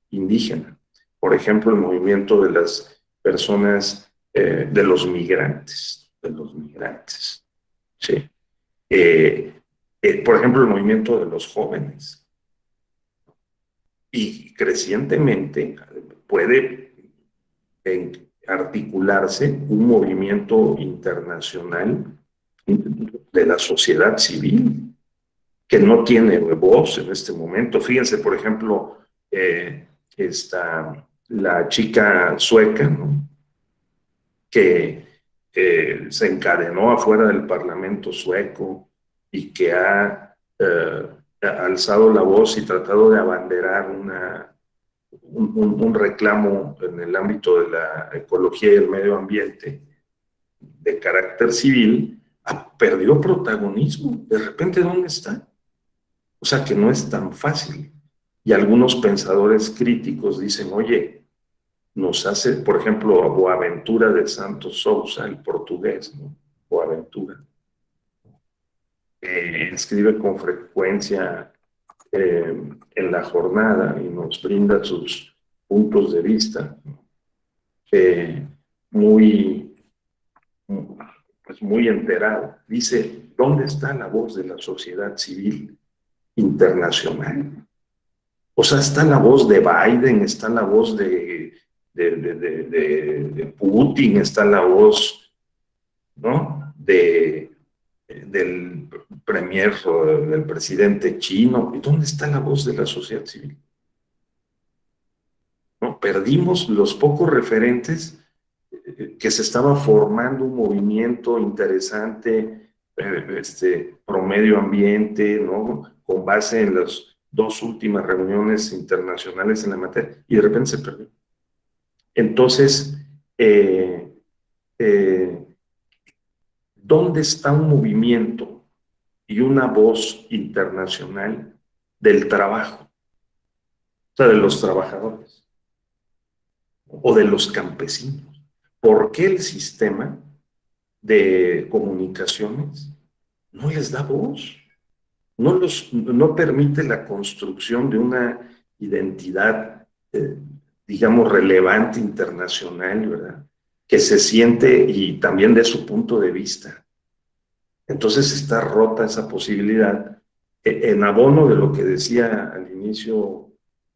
indígena, por ejemplo, el movimiento de las personas, de los migrantes, ¿sí? Por ejemplo, el movimiento de los jóvenes. Y crecientemente puede articularse un movimiento internacional de la sociedad civil que no tiene voz en este momento. Fíjense, por ejemplo, la chica sueca, ¿no? Que se encadenó afuera del Parlamento sueco y que ha alzado la voz y tratado de abanderar un reclamo en el ámbito de la ecología y el medio ambiente de carácter civil, perdió protagonismo. De repente, ¿dónde está? O sea, que no es tan fácil. Y algunos pensadores críticos dicen, oye, nos hace, por ejemplo, a Boaventura de Santos Sousa, el portugués, ¿no? Boaventura. Escribe con frecuencia en La Jornada y nos brinda sus puntos de vista, muy enterado. Dice, ¿dónde está la voz de la sociedad civil internacional? O sea, está la voz de Biden, está la voz de Putin, está la voz, ¿no? Del premier o del presidente chino. ¿Y dónde está la voz de la sociedad civil? ¿No? Perdimos los pocos referentes que se estaba formando un movimiento interesante pro medio ambiente, ¿no? Con base en las dos últimas reuniones internacionales en la materia, y de repente se perdió. Entonces, ¿dónde está un movimiento y una voz internacional del trabajo? O sea, de los trabajadores o de los campesinos. ¿Por qué el sistema de comunicaciones no les da voz? No permite la construcción de una identidad, digamos, relevante internacional, ¿verdad? Que se siente y también de su punto de vista. Entonces está rota esa posibilidad. En abono de lo que decía al inicio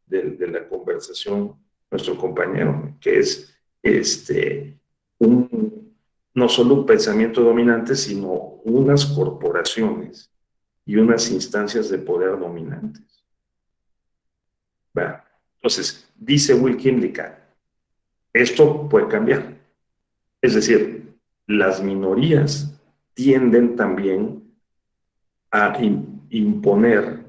de la conversación nuestro compañero, que es no solo un pensamiento dominante, sino unas corporaciones y unas instancias de poder dominantes. ¿Va? Entonces, dice Will Kimlicka, esto puede cambiar. Es decir, las minorías tienden también a imponer,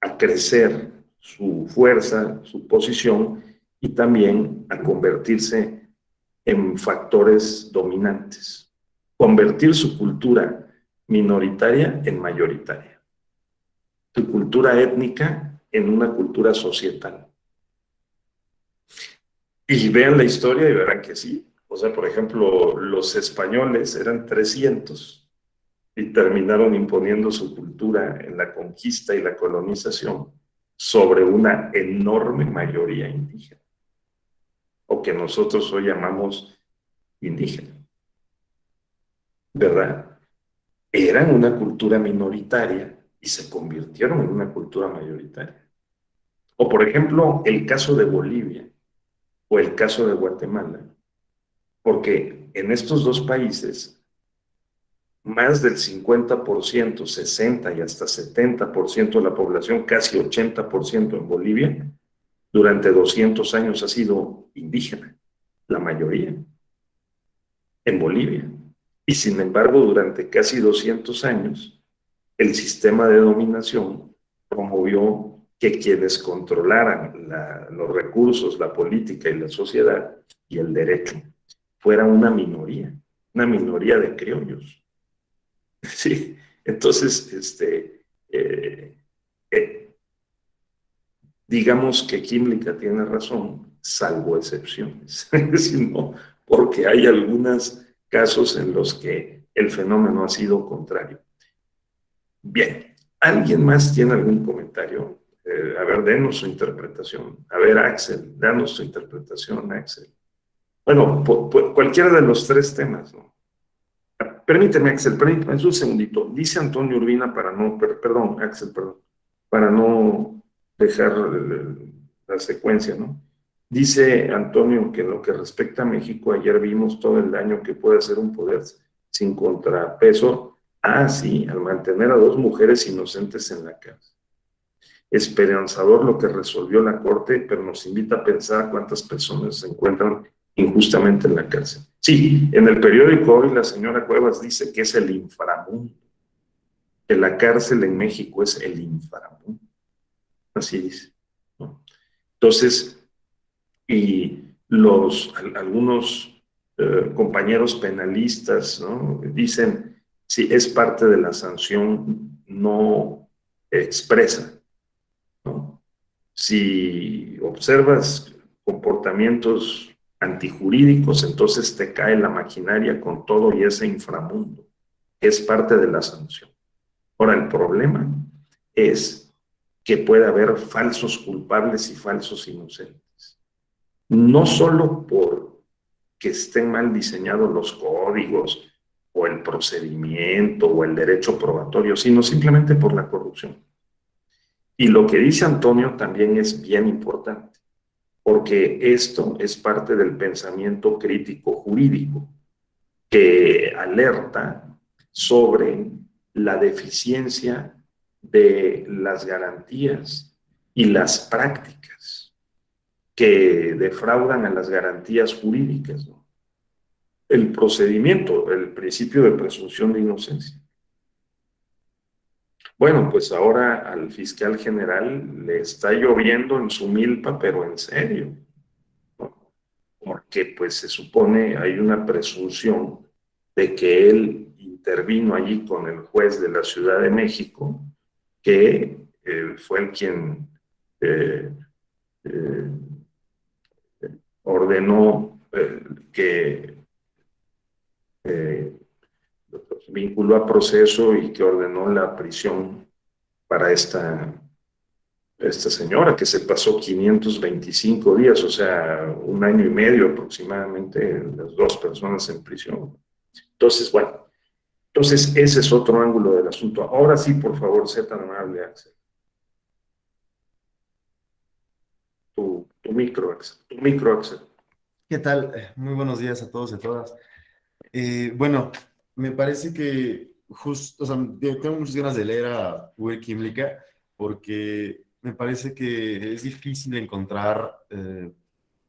a crecer su fuerza, su posición y también a convertirse en factores dominantes. Convertir su cultura minoritaria en mayoritaria. Su cultura étnica en una cultura societal. Y vean la historia y verán que sí. O sea, por ejemplo, los españoles eran 300 y terminaron imponiendo su cultura en la conquista y la colonización sobre una enorme mayoría indígena, o que nosotros hoy llamamos indígena, ¿verdad? Eran una cultura minoritaria y se convirtieron en una cultura mayoritaria. O por ejemplo, el caso de Bolivia o el caso de Guatemala, porque en estos dos países más del 50%, 60% y hasta 70% de la población, casi 80% en Bolivia, durante 200 años ha sido indígena, la mayoría, en Bolivia. Y sin embargo, durante casi 200 años, el sistema de dominación promovió que quienes controlaran los recursos, la política y la sociedad y el derecho fueran una minoría de criollos. Sí, entonces, digamos que Química tiene razón, salvo excepciones, sino porque hay algunos casos en los que el fenómeno ha sido contrario. Bien, ¿alguien más tiene algún comentario? A ver, denos su interpretación. A ver, Axel, danos su interpretación, Axel. Bueno, cualquiera de los tres temas, ¿no? Permíteme, Axel, permíteme un segundito. Dice Antonio Urbina para no, perdón, Axel, perdón, para no dejar la secuencia, ¿no? Dice Antonio que en lo que respecta a México, ayer vimos todo el daño que puede hacer un poder sin contrapeso. Ah, sí, al mantener a dos mujeres inocentes en la cárcel. Esperanzador lo que resolvió la Corte, pero nos invita a pensar cuántas personas se encuentran injustamente en la cárcel. Sí, en el periódico hoy la señora Cuevas dice que es el inframundo, que la cárcel en México es el inframundo. Así dice, ¿no? Entonces, y algunos compañeros penalistas, ¿no? Dicen, sí, es parte de la sanción no expresa, ¿no? Si observas comportamientos antijurídicos, entonces te cae la maquinaria con todo y ese inframundo, que es parte de la sanción. Ahora, el problema es que puede haber falsos culpables y falsos inocentes. No solo porque estén mal diseñados los códigos o el procedimiento o el derecho probatorio, sino simplemente por la corrupción. Y lo que dice Antonio también es bien importante, porque esto es parte del pensamiento crítico jurídico que alerta sobre la deficiencia de las garantías y las prácticas que defraudan a las garantías jurídicas, ¿no? El procedimiento, el principio de presunción de inocencia. Bueno, pues ahora al fiscal general le está lloviendo en su milpa, pero en serio, ¿no? Porque pues se supone hay una presunción de que él intervino allí con el juez de la Ciudad de México, que fue el quien ordenó que vinculó a proceso y que ordenó la prisión para esta señora que se pasó 525 días, o sea, 1 año y medio aproximadamente, las dos personas en prisión. Entonces, bueno, ese es otro ángulo del asunto. Ahora sí, por favor, sé tan amable, Axel. Tu micro, Axel. ¿Qué tal? Muy buenos días a todos y a todas. Bueno, me parece que justo, o sea, tengo muchas ganas de leer a Uwe Kimlicka porque me parece que es difícil encontrar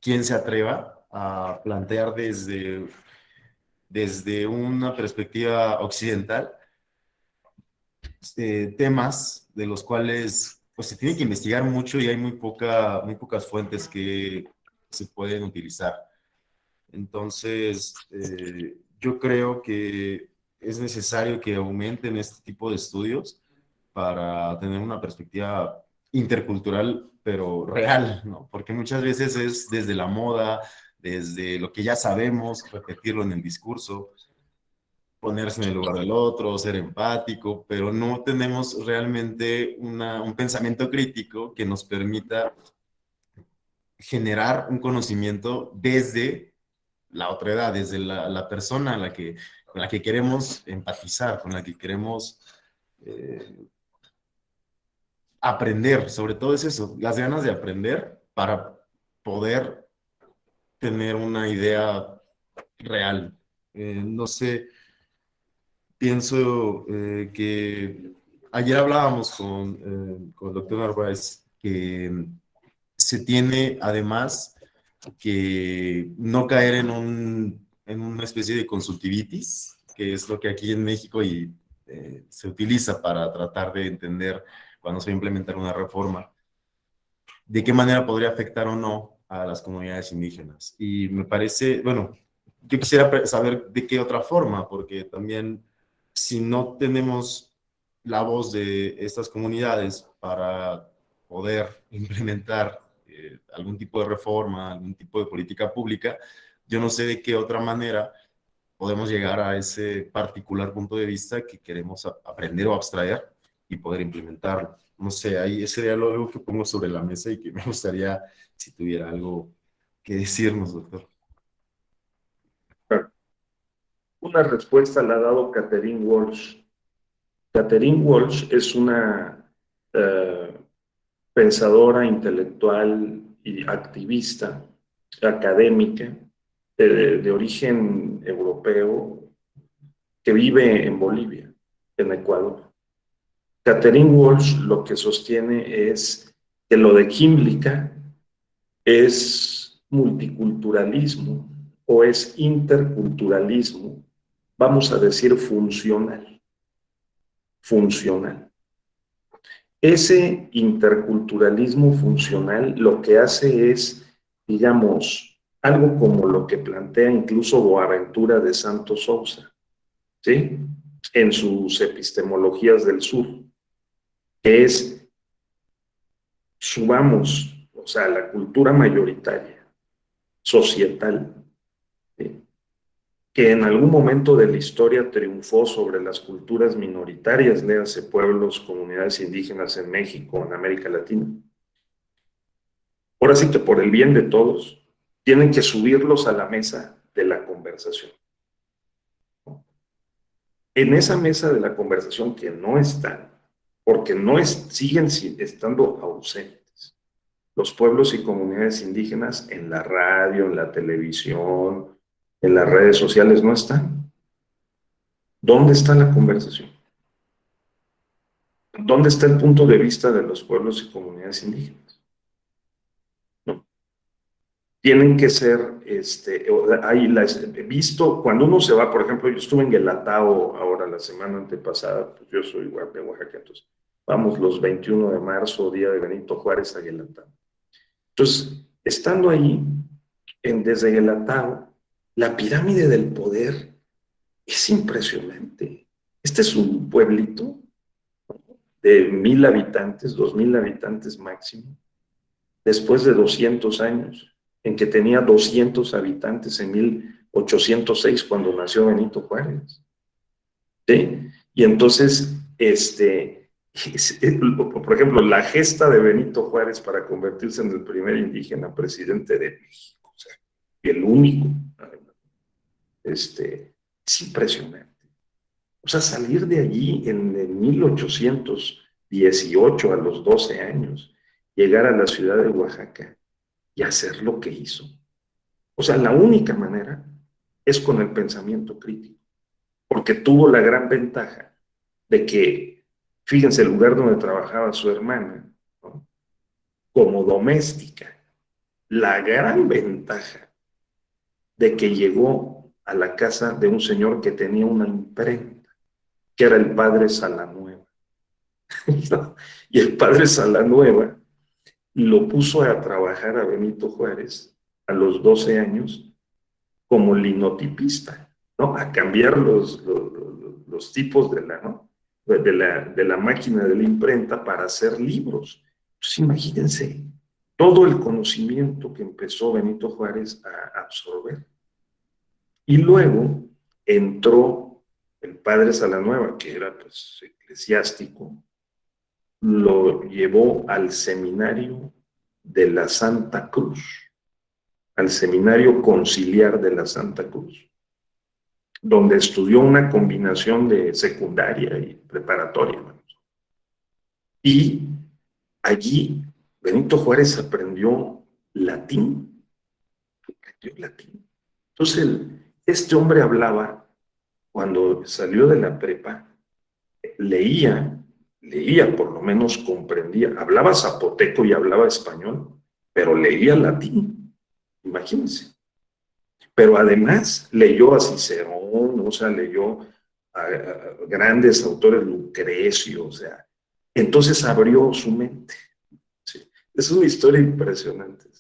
quien se atreva a plantear desde una perspectiva occidental temas de los cuales pues, se tiene que investigar mucho y hay muy pocas fuentes que se pueden utilizar. Entonces, yo creo que es necesario que aumenten este tipo de estudios para tener una perspectiva intercultural, pero real, ¿no? Porque muchas veces es desde la moda, desde lo que ya sabemos, repetirlo en el discurso. ponerse en el lugar del otro, ser empático, pero no tenemos realmente un pensamiento crítico que nos permita generar un conocimiento desde la otra edad, desde la persona con la que queremos empatizar, con la que queremos aprender. Sobre todo es eso, las ganas de aprender para poder tener una idea real. No sé, pienso que ayer hablábamos con el doctor Narváez que se tiene además que no caer en una especie de consultivitis, que es lo que aquí en México se utiliza para tratar de entender cuando se va a implementar una reforma, de qué manera podría afectar o no a las comunidades indígenas. Y me parece, bueno, yo quisiera saber de qué otra forma, porque también si no tenemos la voz de estas comunidades para poder implementar algún tipo de reforma, algún tipo de política pública, yo no sé de qué otra manera podemos llegar a ese particular punto de vista que queremos aprender o abstraer y poder implementarlo. No sé, ahí ese sería algo que pongo sobre la mesa y que me gustaría si tuviera algo que decirnos, doctor. Una respuesta la ha dado Catherine Walsh. Catherine Walsh es una pensadora intelectual y activista, académica, de origen europeo, que vive en Bolivia, en Ecuador. Catherine Walsh lo que sostiene es que lo de Químlica es multiculturalismo o es interculturalismo, vamos a decir funcional. Funcional. Ese interculturalismo funcional lo que hace es, digamos, algo como lo que plantea incluso Boaventura de Santos Sousa, ¿sí? En sus epistemologías del sur, que es, subamos, o sea, la cultura mayoritaria, societal, ¿sí? Que en algún momento de la historia triunfó sobre las culturas minoritarias, léase pueblos, comunidades indígenas en México, en América Latina. Ahora sí que por el bien de todos, tienen que subirlos a la mesa de la conversación. En esa mesa de la conversación que no están, porque siguen estando ausentes, los pueblos y comunidades indígenas en la radio, en la televisión, en las redes sociales no están. ¿Dónde está la conversación? ¿Dónde está el punto de vista de los pueblos y comunidades indígenas? No. Tienen que ser, visto, cuando uno se va, por ejemplo, yo estuve en Guelatao ahora la semana antepasada, pues yo soy de Oaxaca, entonces vamos los 21 de marzo, día de Benito Juárez, a Guelatao. Entonces, estando ahí, desde Guelatao, la pirámide del poder es impresionante. Este es un pueblito de 1,000 habitantes, 2,000 habitantes máximo, después de 200 años, en que tenía 200 habitantes en 1806, cuando nació Benito Juárez. ¿Sí? Y entonces, por ejemplo, la gesta de Benito Juárez para convertirse en el primer indígena presidente de México, o sea, el único, es impresionante. O sea, salir de allí en 1818 a los 12 años, llegar a la ciudad de Oaxaca y hacer lo que hizo. O sea, la única manera es con el pensamiento crítico, porque tuvo la gran ventaja de que, fíjense, el lugar donde trabajaba su hermana, ¿no?, como doméstica, la gran ventaja de que llegó a la casa de un señor que tenía una imprenta, que era el padre Salanueva. Y el padre Salanueva lo puso a trabajar a Benito Juárez a los 12 años como linotipista, ¿no? A cambiar los tipos de la máquina de la imprenta para hacer libros. Entonces, imagínense todo el conocimiento que empezó Benito Juárez a absorber. Y luego entró el padre Salanueva, que era pues eclesiástico, lo llevó al seminario de la Santa Cruz, al seminario conciliar de la Santa Cruz, donde estudió una combinación de secundaria y preparatoria. Y allí Benito Juárez aprendió latín. Entonces, este hombre hablaba, cuando salió de la prepa, leía, por lo menos comprendía, hablaba zapoteco y hablaba español, pero leía latín, imagínense. Pero además leyó a Cicerón, o sea, leyó a grandes autores, Lucrecio, o sea, entonces abrió su mente. Sí. Es una historia impresionante,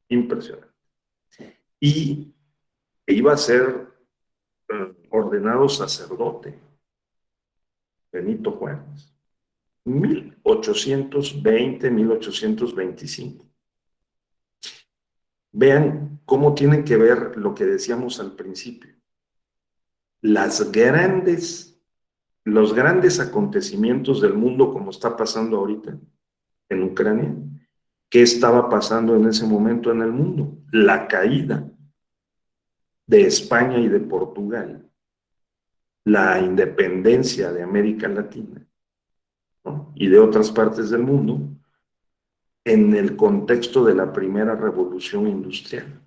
impresionante. Y iba a ser ordenado sacerdote, Benito Juárez, 1820, 1825. Vean cómo tienen que ver lo que decíamos al principio. Los grandes acontecimientos del mundo, como está pasando ahorita en Ucrania. ¿Qué estaba pasando en ese momento en el mundo? La caída de España y de Portugal, la independencia de América Latina, ¿no? Y de otras partes del mundo, en el contexto de la primera revolución industrial,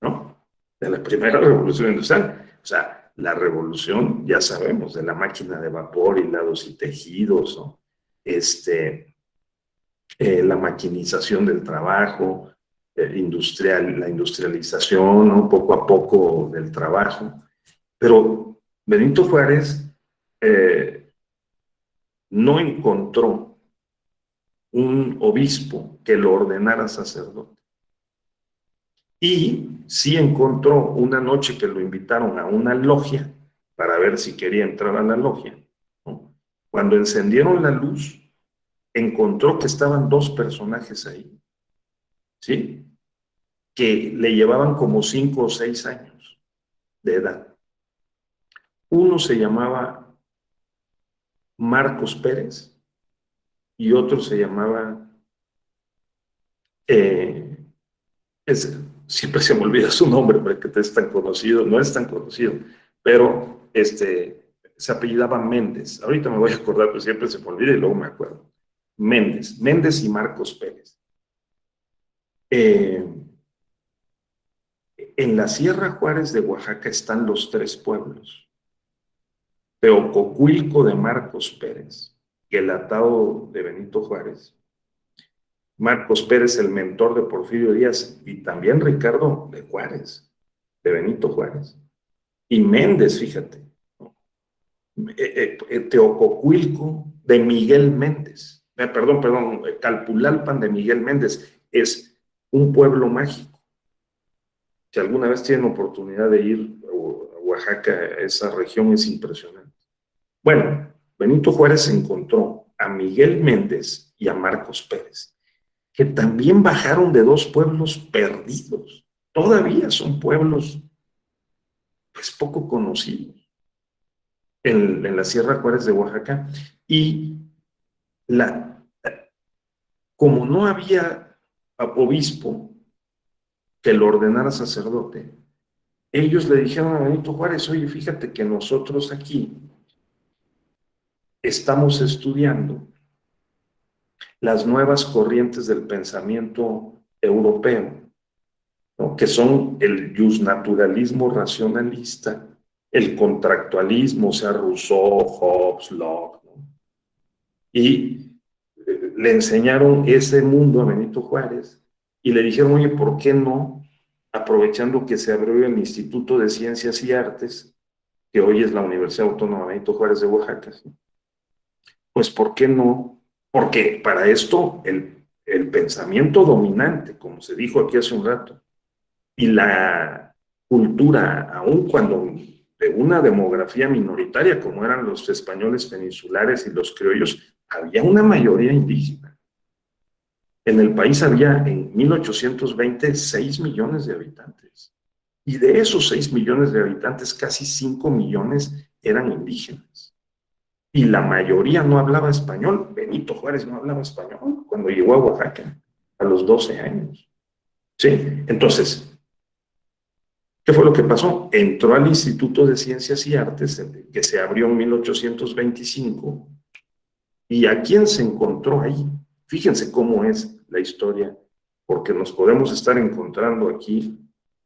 ¿no? De la primera revolución industrial. O sea, la revolución, ya sabemos, de la máquina de vapor, hilados y tejidos, ¿no? La maquinización del trabajo, la industrialización, ¿no? Poco a poco del trabajo. Pero Benito Juárez no encontró un obispo que lo ordenara sacerdote. Y sí encontró una noche que lo invitaron a una logia para ver si quería entrar a la logia, ¿no? Cuando encendieron la luz, encontró que estaban dos personajes ahí, ¿sí? Que le llevaban como 5 o 6 años de edad. Uno se llamaba Marcos Pérez y otro se llamaba, siempre se me olvida su nombre porque es tan conocido, no es tan conocido, pero se apellidaba Méndez. Ahorita me voy a acordar, pero siempre se me olvida y luego me acuerdo. Méndez y Marcos Pérez. En la Sierra Juárez de Oaxaca están los 3 pueblos. Teococuilco de Marcos Pérez, Guelatao de Benito Juárez. Marcos Pérez, el mentor de Porfirio Díaz, y también Ricardo de Juárez, de Benito Juárez. Y Méndez, fíjate, Teococuilco de Miguel Méndez. Calpulalpan de Miguel Méndez es un pueblo mágico. Si alguna vez tienen oportunidad de ir a Oaxaca, esa región es impresionante. Bueno, Benito Juárez encontró a Miguel Méndez y a Marcos Pérez, que también bajaron de 2 pueblos perdidos. Todavía son pueblos pues poco conocidos en la Sierra Juárez de Oaxaca. Y como no había obispo que lo ordenara sacerdote, ellos le dijeron a Benito Juárez: oye, fíjate que nosotros aquí estamos estudiando las nuevas corrientes del pensamiento europeo, ¿no? Que son el justnaturalismo racionalista, el contractualismo, o sea, Rousseau, Hobbes, Locke, ¿no? Y le enseñaron ese mundo a Benito Juárez y le dijeron: oye, ¿por qué no, aprovechando que se abrió el Instituto de Ciencias y Artes, que hoy es la Universidad Autónoma Benito Juárez de Oaxaca, ¿sí? Pues ¿por qué no? Porque para esto el pensamiento dominante, como se dijo aquí hace un rato, y la cultura, aun cuando de una demografía minoritaria como eran los españoles peninsulares y los criollos, había una mayoría indígena. En el país había en 1820 6 millones de habitantes. Y de esos 6 millones de habitantes, casi 5 millones eran indígenas. Y la mayoría no hablaba español. Benito Juárez no hablaba español cuando llegó a Oaxaca, a los 12 años. ¿Sí? Entonces, ¿qué fue lo que pasó? Entró al Instituto de Ciencias y Artes, que se abrió en 1825, ¿y a quién se encontró ahí? Fíjense cómo es la historia, porque nos podemos estar encontrando aquí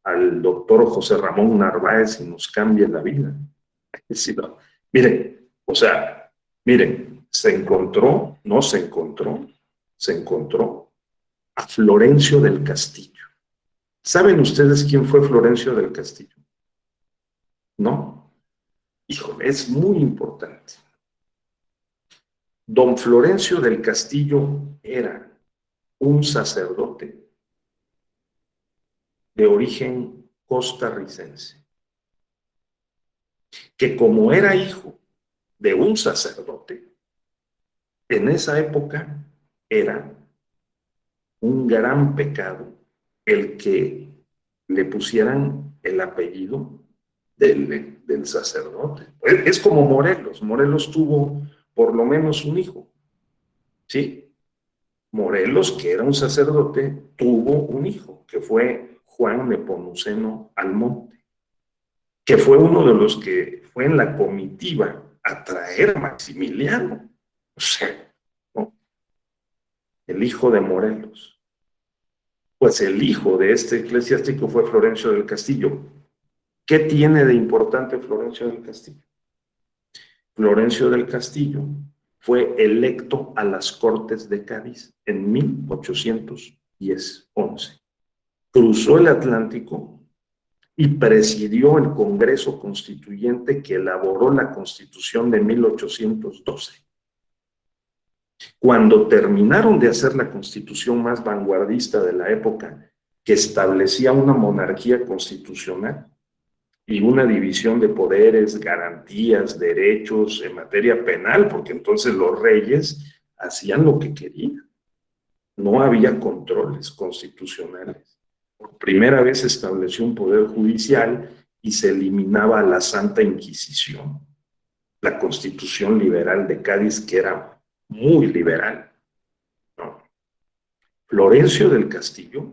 al doctor José Ramón Narváez y nos cambia la vida. Sí, no. Miren, o sea, miren, se encontró a Florencio del Castillo. ¿Saben ustedes quién fue Florencio del Castillo? ¿No? Híjole, es muy importante. Don Florencio del Castillo era un sacerdote de origen costarricense, que como era hijo de un sacerdote, en esa época era un gran pecado el que le pusieran el apellido del sacerdote. Es como Morelos. Morelos tuvo por lo menos un hijo, ¿sí? Morelos, que era un sacerdote, tuvo un hijo, que fue Juan Nepomuceno Almonte, que fue uno de los que fue en la comitiva a traer a Maximiliano. O sea, ¿no? El hijo de Morelos. Pues el hijo de este eclesiástico fue Florencio del Castillo. ¿Qué tiene de importante Florencio del Castillo? Florencio del Castillo fue electo a las Cortes de Cádiz en 1811. Cruzó el Atlántico y presidió el Congreso Constituyente que elaboró la Constitución de 1812. Cuando terminaron de hacer la Constitución más vanguardista de la época, que establecía una monarquía constitucional y una división de poderes, garantías, derechos en materia penal, porque entonces los reyes hacían lo que querían. No había controles constitucionales. Por primera vez se estableció un poder judicial y se eliminaba a la Santa Inquisición. La Constitución Liberal de Cádiz, que era muy liberal, ¿no? Florencio del Castillo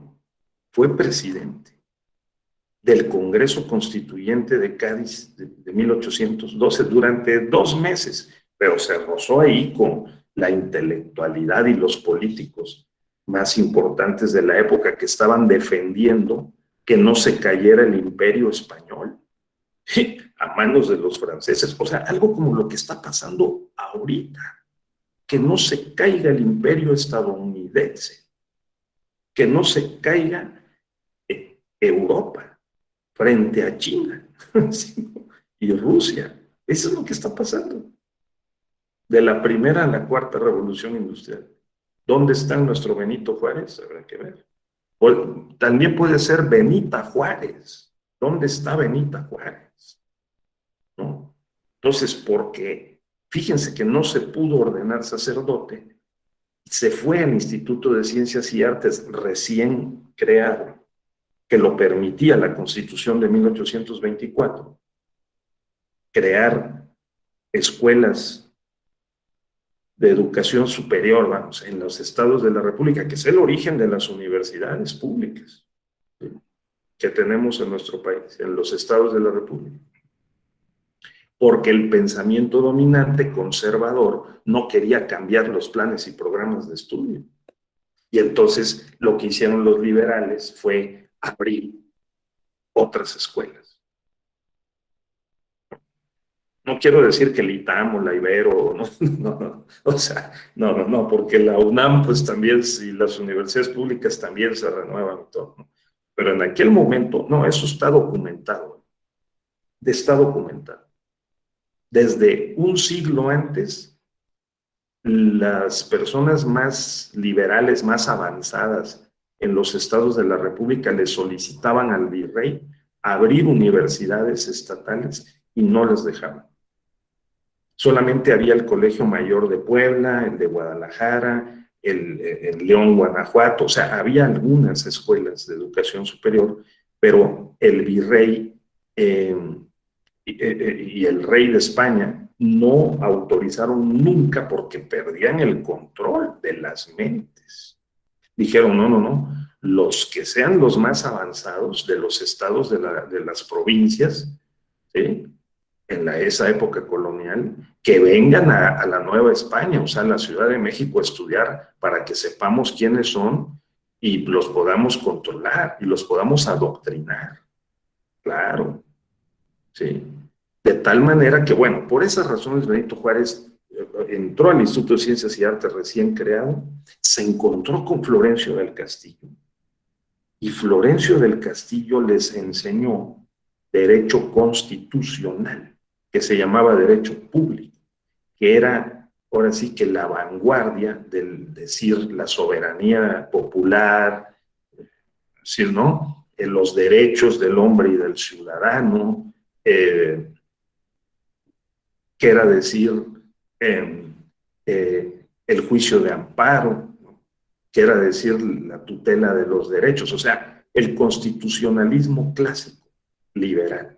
fue presidente del Congreso Constituyente de Cádiz de 1812 durante 2 meses, pero se rozó ahí con la intelectualidad y los políticos más importantes de la época que estaban defendiendo que no se cayera el imperio español a manos de los franceses. O sea, algo como lo que está pasando ahorita, que no se caiga el imperio estadounidense, que no se caiga Europa frente a China y Rusia. Eso es lo que está pasando. De la primera a la cuarta revolución industrial. ¿Dónde está nuestro Benito Juárez? Habrá que ver. O también puede ser Benita Juárez. ¿Dónde está Benita Juárez? ¿No? Entonces, porque fíjense que no se pudo ordenar sacerdote, se fue al Instituto de Ciencias y Artes recién creado, que lo permitía la Constitución de 1824, crear escuelas de educación superior, vamos, en los estados de la República, que es el origen de las universidades públicas, ¿sí?, que tenemos en nuestro país, en los estados de la República. Porque el pensamiento dominante conservador no quería cambiar los planes y programas de estudio. Y entonces lo que hicieron los liberales fue abrir otras escuelas. No quiero decir que el ITAM o la Ibero, no, o sea, no, porque la UNAM, pues también, y las universidades públicas también se renuevan y todo, ¿no? Pero en aquel momento, no, eso está documentado, está documentado. Desde un siglo antes, las personas más liberales, más avanzadas en los estados de la República le solicitaban al virrey abrir universidades estatales y no les dejaban. Solamente había el Colegio Mayor de Puebla, el de Guadalajara, el León, Guanajuato, o sea, había algunas escuelas de educación superior, pero el virrey y el rey de España no autorizaron nunca porque perdían el control de las mentes. Dijeron, no, los que sean los más avanzados de los estados de las provincias, ¿sí?, en esa época colonial, que vengan a la Nueva España, o sea, a la Ciudad de México, a estudiar para que sepamos quiénes son y los podamos controlar y los podamos adoctrinar. Claro, sí. De tal manera que, bueno, por esas razones Benito Juárez entró al Instituto de Ciencias y Artes recién creado, se encontró con Florencio del Castillo, y Florencio del Castillo les enseñó derecho constitucional, que se llamaba derecho público, que era, ahora sí que la vanguardia del decir la soberanía popular, decir, ¿no?, los derechos del hombre y del ciudadano, que era decir, el juicio de amparo, ¿no?, que era decir la tutela de los derechos, o sea, el constitucionalismo clásico, liberal.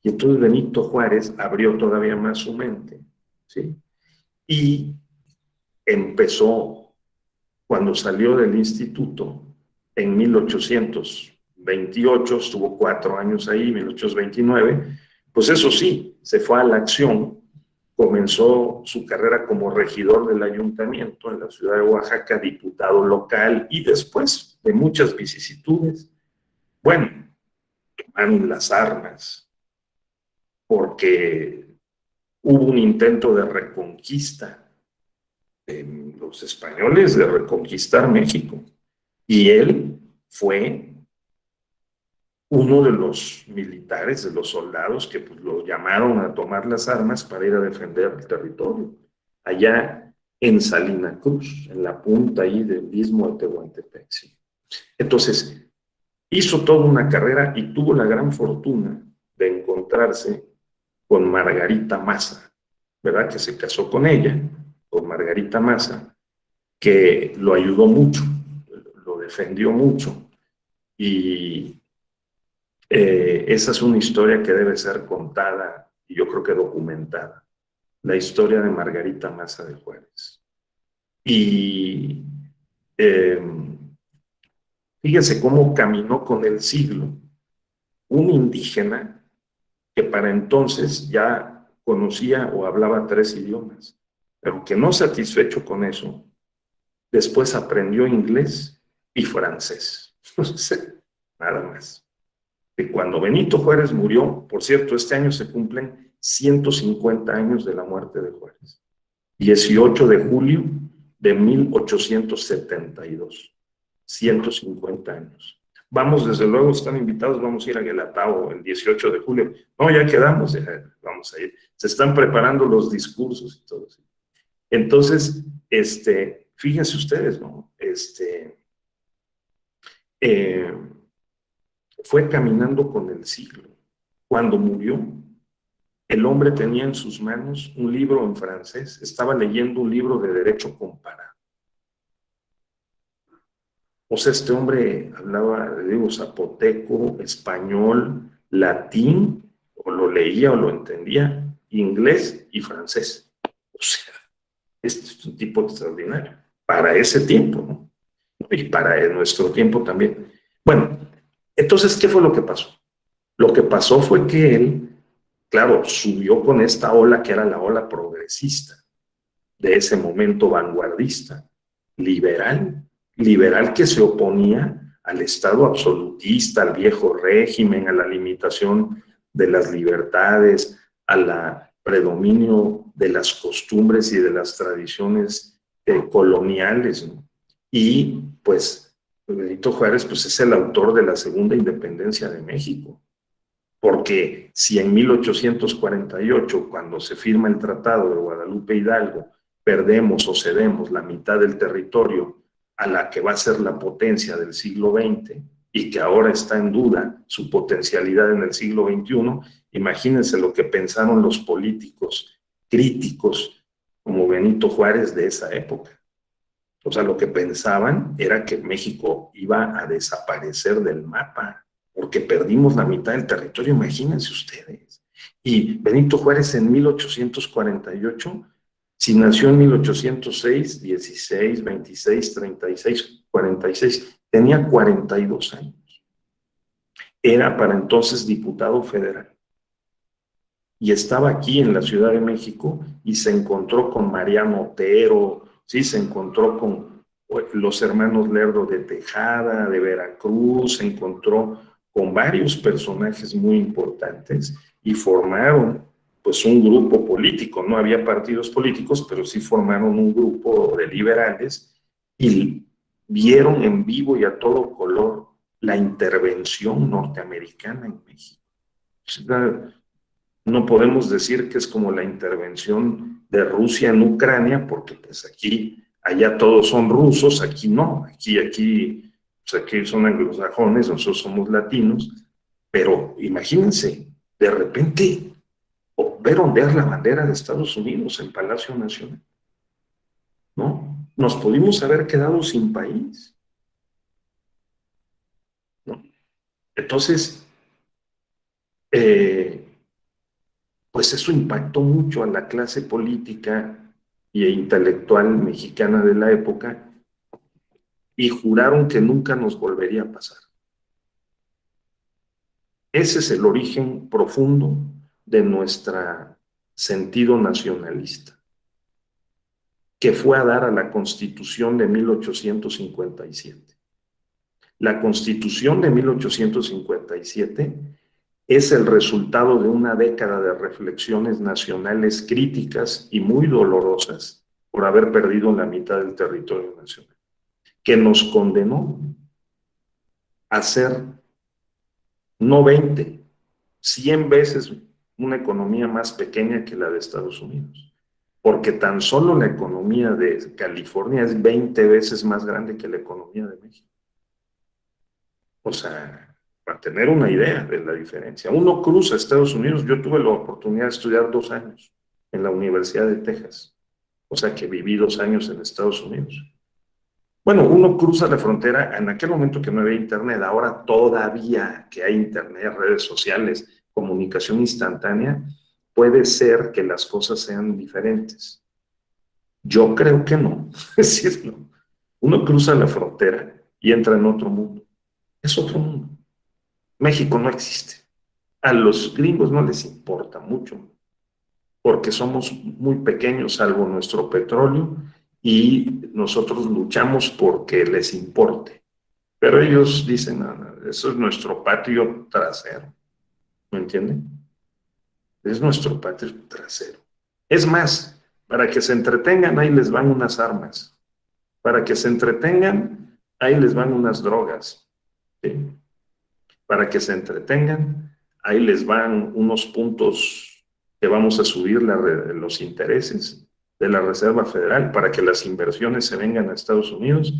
Y entonces Benito Juárez abrió todavía más su mente, ¿sí?, y empezó, cuando salió del instituto, en 1828, estuvo 4 años ahí, 1829, pues eso sí, se fue a la acción, comenzó su carrera como regidor del ayuntamiento en la ciudad de Oaxaca, diputado local, y después de muchas vicisitudes, bueno, tomaron las armas, porque hubo un intento de reconquista de los españoles, de reconquistar México, y él fue uno de los militares, de los soldados que pues, lo llamaron a tomar las armas para ir a defender el territorio, allá en Salina Cruz, en la punta ahí del istmo de Tehuantepec. ¿Sí? Entonces, hizo toda una carrera y tuvo la gran fortuna de encontrarse con Margarita Maza, ¿verdad?, que se casó con ella, con Margarita Maza, que lo ayudó mucho, lo defendió mucho, y esa es una historia que debe ser contada, y yo creo que documentada, la historia de Margarita Maza de Juárez. Y fíjese cómo caminó con el siglo, un indígena que para entonces ya conocía o hablaba 3 idiomas, pero que no satisfecho con eso, después aprendió inglés y francés. Nada más. Y cuando Benito Juárez murió, por cierto, este año se cumplen 150 años de la muerte de Juárez, 18 de julio de 1872, 150 años. Vamos, desde luego, están invitados, vamos a ir a Guelatao el 18 de julio. No, ya quedamos, vamos a ir. Se están preparando los discursos y todo eso. Entonces, fíjense ustedes, ¿no? Fue caminando con el siglo. Cuando murió, el hombre tenía en sus manos un libro en francés, estaba leyendo un libro de derecho comparado. O sea, este hombre hablaba, digo, zapoteco, español, latín, o lo leía o lo entendía, inglés y francés. O sea, este es un tipo extraordinario para ese tiempo, ¿no? Y para nuestro tiempo también. Bueno, entonces, ¿qué fue lo que pasó? Lo que pasó fue que él, claro, subió con esta ola que era la ola progresista, de ese momento vanguardista, liberal que se oponía al Estado absolutista, al viejo régimen, a la limitación de las libertades, al predominio de las costumbres y de las tradiciones coloniales, ¿no? Y pues Benito Juárez pues, es el autor de la segunda independencia de México, porque si en 1848, cuando se firma el Tratado de Guadalupe Hidalgo, perdemos o cedemos la mitad del territorio a la que va a ser la potencia del siglo XX y que ahora está en duda su potencialidad en el siglo XXI, imagínense lo que pensaron los políticos críticos como Benito Juárez de esa época. O sea, lo que pensaban era que México iba a desaparecer del mapa porque perdimos la mitad del territorio, imagínense ustedes. Y Benito Juárez en 1848, si nació en 1806, 16, 26, 36, 46, tenía 42 años. Era para entonces diputado federal. Y estaba aquí en la Ciudad de México y se encontró con Mariano Otero, ¿sí? Se encontró con los hermanos Lerdo de Tejada, de Veracruz, se encontró con varios personajes muy importantes y formaron pues un grupo político. No había partidos políticos, pero sí formaron un grupo de liberales y vieron en vivo y a todo color la intervención norteamericana en México. No podemos decir que es como la intervención de Rusia en Ucrania, porque pues aquí, allá todos son rusos, aquí no, aquí son anglosajones, nosotros somos latinos, pero imagínense, de repente ver ondear la bandera de Estados Unidos en Palacio Nacional, ¿no? Nos pudimos haber quedado sin país, ¿no? Entonces, pues eso impactó mucho a la clase política e intelectual mexicana de la época y juraron que nunca nos volvería a pasar. Ese es el origen profundo de nuestro sentido nacionalista, que fue a dar a la Constitución de 1857. La Constitución de 1857 es el resultado de una década de reflexiones nacionales críticas y muy dolorosas por haber perdido la mitad del territorio nacional, que nos condenó a ser no 20, 100 veces una economía más pequeña que la de Estados Unidos, porque tan solo la economía de California es 20 veces más grande que la economía de México. O sea, para tener una idea de la diferencia. Uno cruza a Estados Unidos, yo tuve la oportunidad de estudiar 2 años en la Universidad de Texas, o sea que viví 2 años en Estados Unidos. Bueno, uno cruza la frontera, en aquel momento que no había internet, ahora todavía que hay internet, redes sociales, comunicación instantánea, puede ser que las cosas sean diferentes. Yo creo que no, es decir, no. Uno cruza la frontera y entra en otro mundo, es otro mundo. México no existe. A los gringos no les importa mucho, porque somos muy pequeños, salvo nuestro petróleo, y nosotros luchamos porque les importe. Pero ellos dicen, no, eso es nuestro patio trasero. ¿Me entienden? Es nuestro patio trasero. Es más, para que se entretengan, ahí les van unas armas. Para que se entretengan, ahí les van unas drogas. ¿Sí? Para que se entretengan, ahí les van unos puntos que vamos a subir los intereses de la Reserva Federal para que las inversiones se vengan a Estados Unidos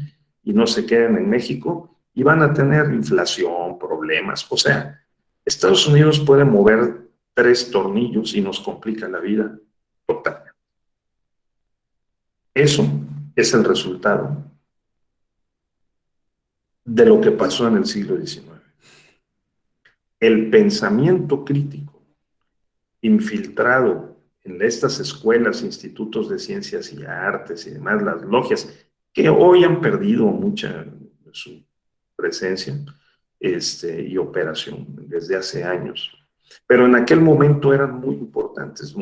y no se queden en México, y van a tener inflación, problemas. O sea, Estados Unidos puede mover 3 tornillos y nos complica la vida totalmente. Eso es el resultado de lo que pasó en el siglo XIX. El pensamiento crítico infiltrado en estas escuelas, institutos de ciencias y artes y demás, las logias, que hoy han perdido mucha su presencia y operación desde hace años. Pero en aquel momento eran muy importantes,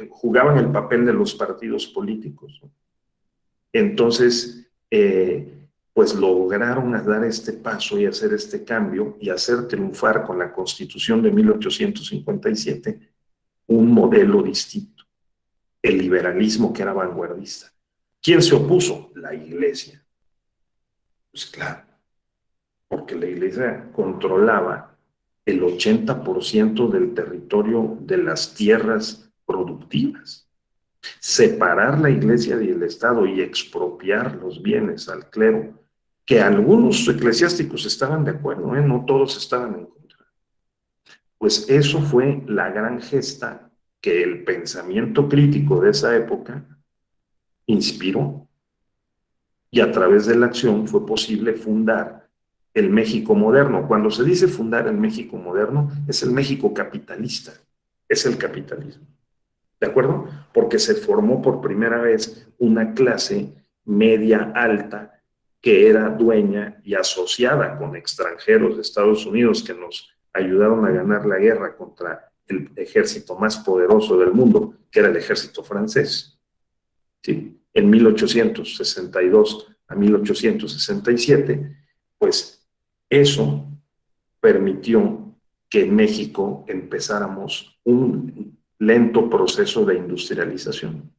jugaban el papel de los partidos políticos, ¿no? Entonces, pues lograron dar este paso y hacer este cambio y hacer triunfar con la Constitución de 1857 un modelo distinto, el liberalismo que era vanguardista. ¿Quién se opuso? La Iglesia. Pues claro, porque la Iglesia controlaba el 80% del territorio de las tierras productivas. Separar la Iglesia y el Estado y expropiar los bienes al clero, que algunos eclesiásticos estaban de acuerdo, no todos estaban en contra. Pues eso fue la gran gesta que el pensamiento crítico de esa época inspiró, y a través de la acción fue posible fundar el México moderno. Cuando se dice fundar el México moderno, es el México capitalista, es el capitalismo. ¿De acuerdo? Porque se formó por primera vez una clase media alta que era dueña y asociada con extranjeros de Estados Unidos que nos ayudaron a ganar la guerra contra el ejército más poderoso del mundo, que era el ejército francés. ¿Sí? En 1862 a 1867, pues eso permitió que en México empezáramos un lento proceso de industrialización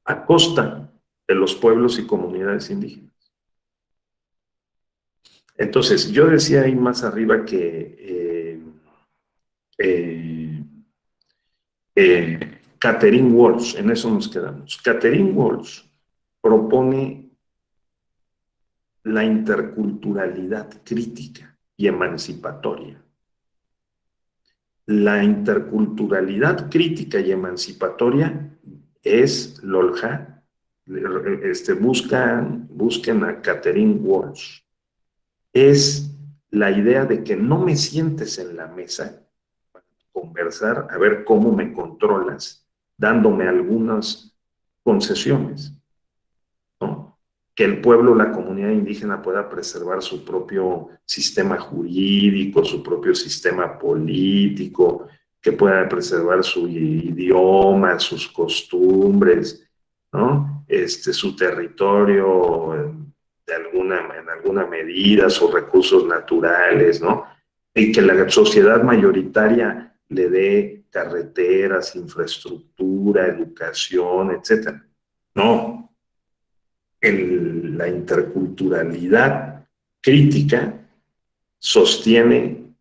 a costa de los pueblos y comunidades indígenas. Entonces, yo decía ahí más arriba que Catherine Walsh, en eso nos quedamos. Catherine Walsh propone la interculturalidad crítica y emancipatoria. La interculturalidad crítica y emancipatoria es LOLJA. Busquen a Catherine Walsh. Es la idea de que no me sientes en la mesa para conversar, a ver cómo me controlas, dándome algunas concesiones, ¿no? Que el pueblo, la comunidad indígena pueda preservar su propio sistema jurídico, su propio sistema político, que pueda preservar su idioma, sus costumbres, ¿no? Su territorio en alguna medida, sus recursos naturales, ¿no? Y que la sociedad mayoritaria le dé carreteras, infraestructura, educación, etc. No. La interculturalidad crítica sostiene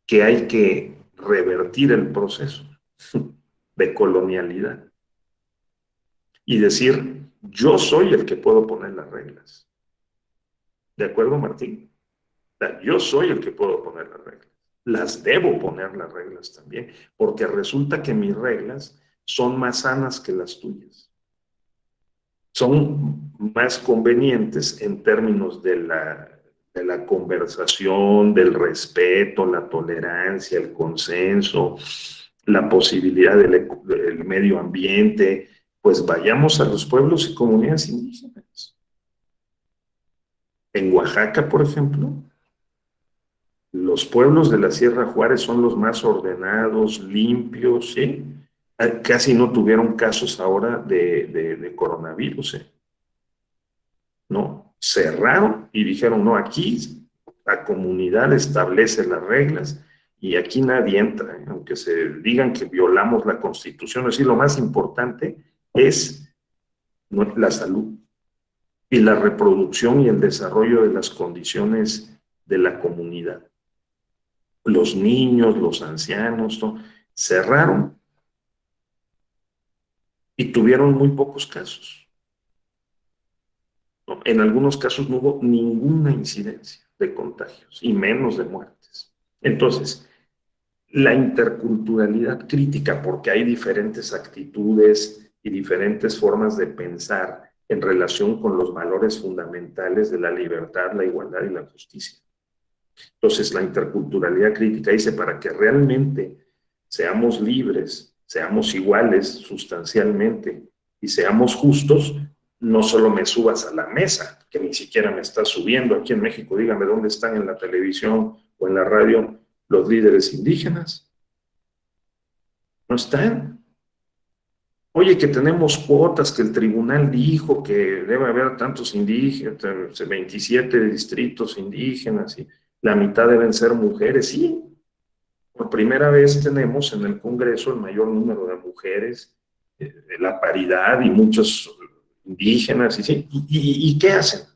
que hay que revertir el proceso de colonialidad y decir, yo soy el que puedo poner las reglas. ¿De acuerdo, Martín? Yo soy el que puedo poner las reglas. Las debo poner las reglas también, porque resulta que mis reglas son más sanas que las tuyas. Son más convenientes en términos de la conversación, del respeto, la tolerancia, el consenso, la posibilidad del medio ambiente. Pues vayamos a los pueblos y comunidades indígenas. En Oaxaca, por ejemplo, los pueblos de la Sierra Juárez son los más ordenados, limpios, ¿sí? Casi no tuvieron casos ahora de coronavirus, ¿eh? No, cerraron y dijeron, no, aquí la comunidad establece las reglas y aquí nadie entra, ¿eh? Aunque se digan que violamos la Constitución. Es decir, lo más importante es la salud y la reproducción y el desarrollo de las condiciones de la comunidad. Los niños, los ancianos, ¿no? Cerraron y tuvieron muy pocos casos. ¿No? En algunos casos no hubo ninguna incidencia de contagios y menos de muertes. Entonces, la interculturalidad crítica, porque hay diferentes actitudes y diferentes formas de pensar en relación con los valores fundamentales de la libertad, la igualdad y la justicia. Entonces, la interculturalidad crítica dice, para que realmente seamos libres, seamos iguales sustancialmente y seamos justos, no solo me subas a la mesa, que ni siquiera me estás subiendo. Aquí en México, dígame dónde están en la televisión o en la radio los líderes indígenas. No están. Oye, que tenemos cuotas, que el tribunal dijo que debe haber tantos indígenas, 27 distritos indígenas y la mitad deben ser mujeres. Sí, por primera vez tenemos en el Congreso el mayor número de mujeres, la paridad y muchos indígenas. ¿Y qué hacen?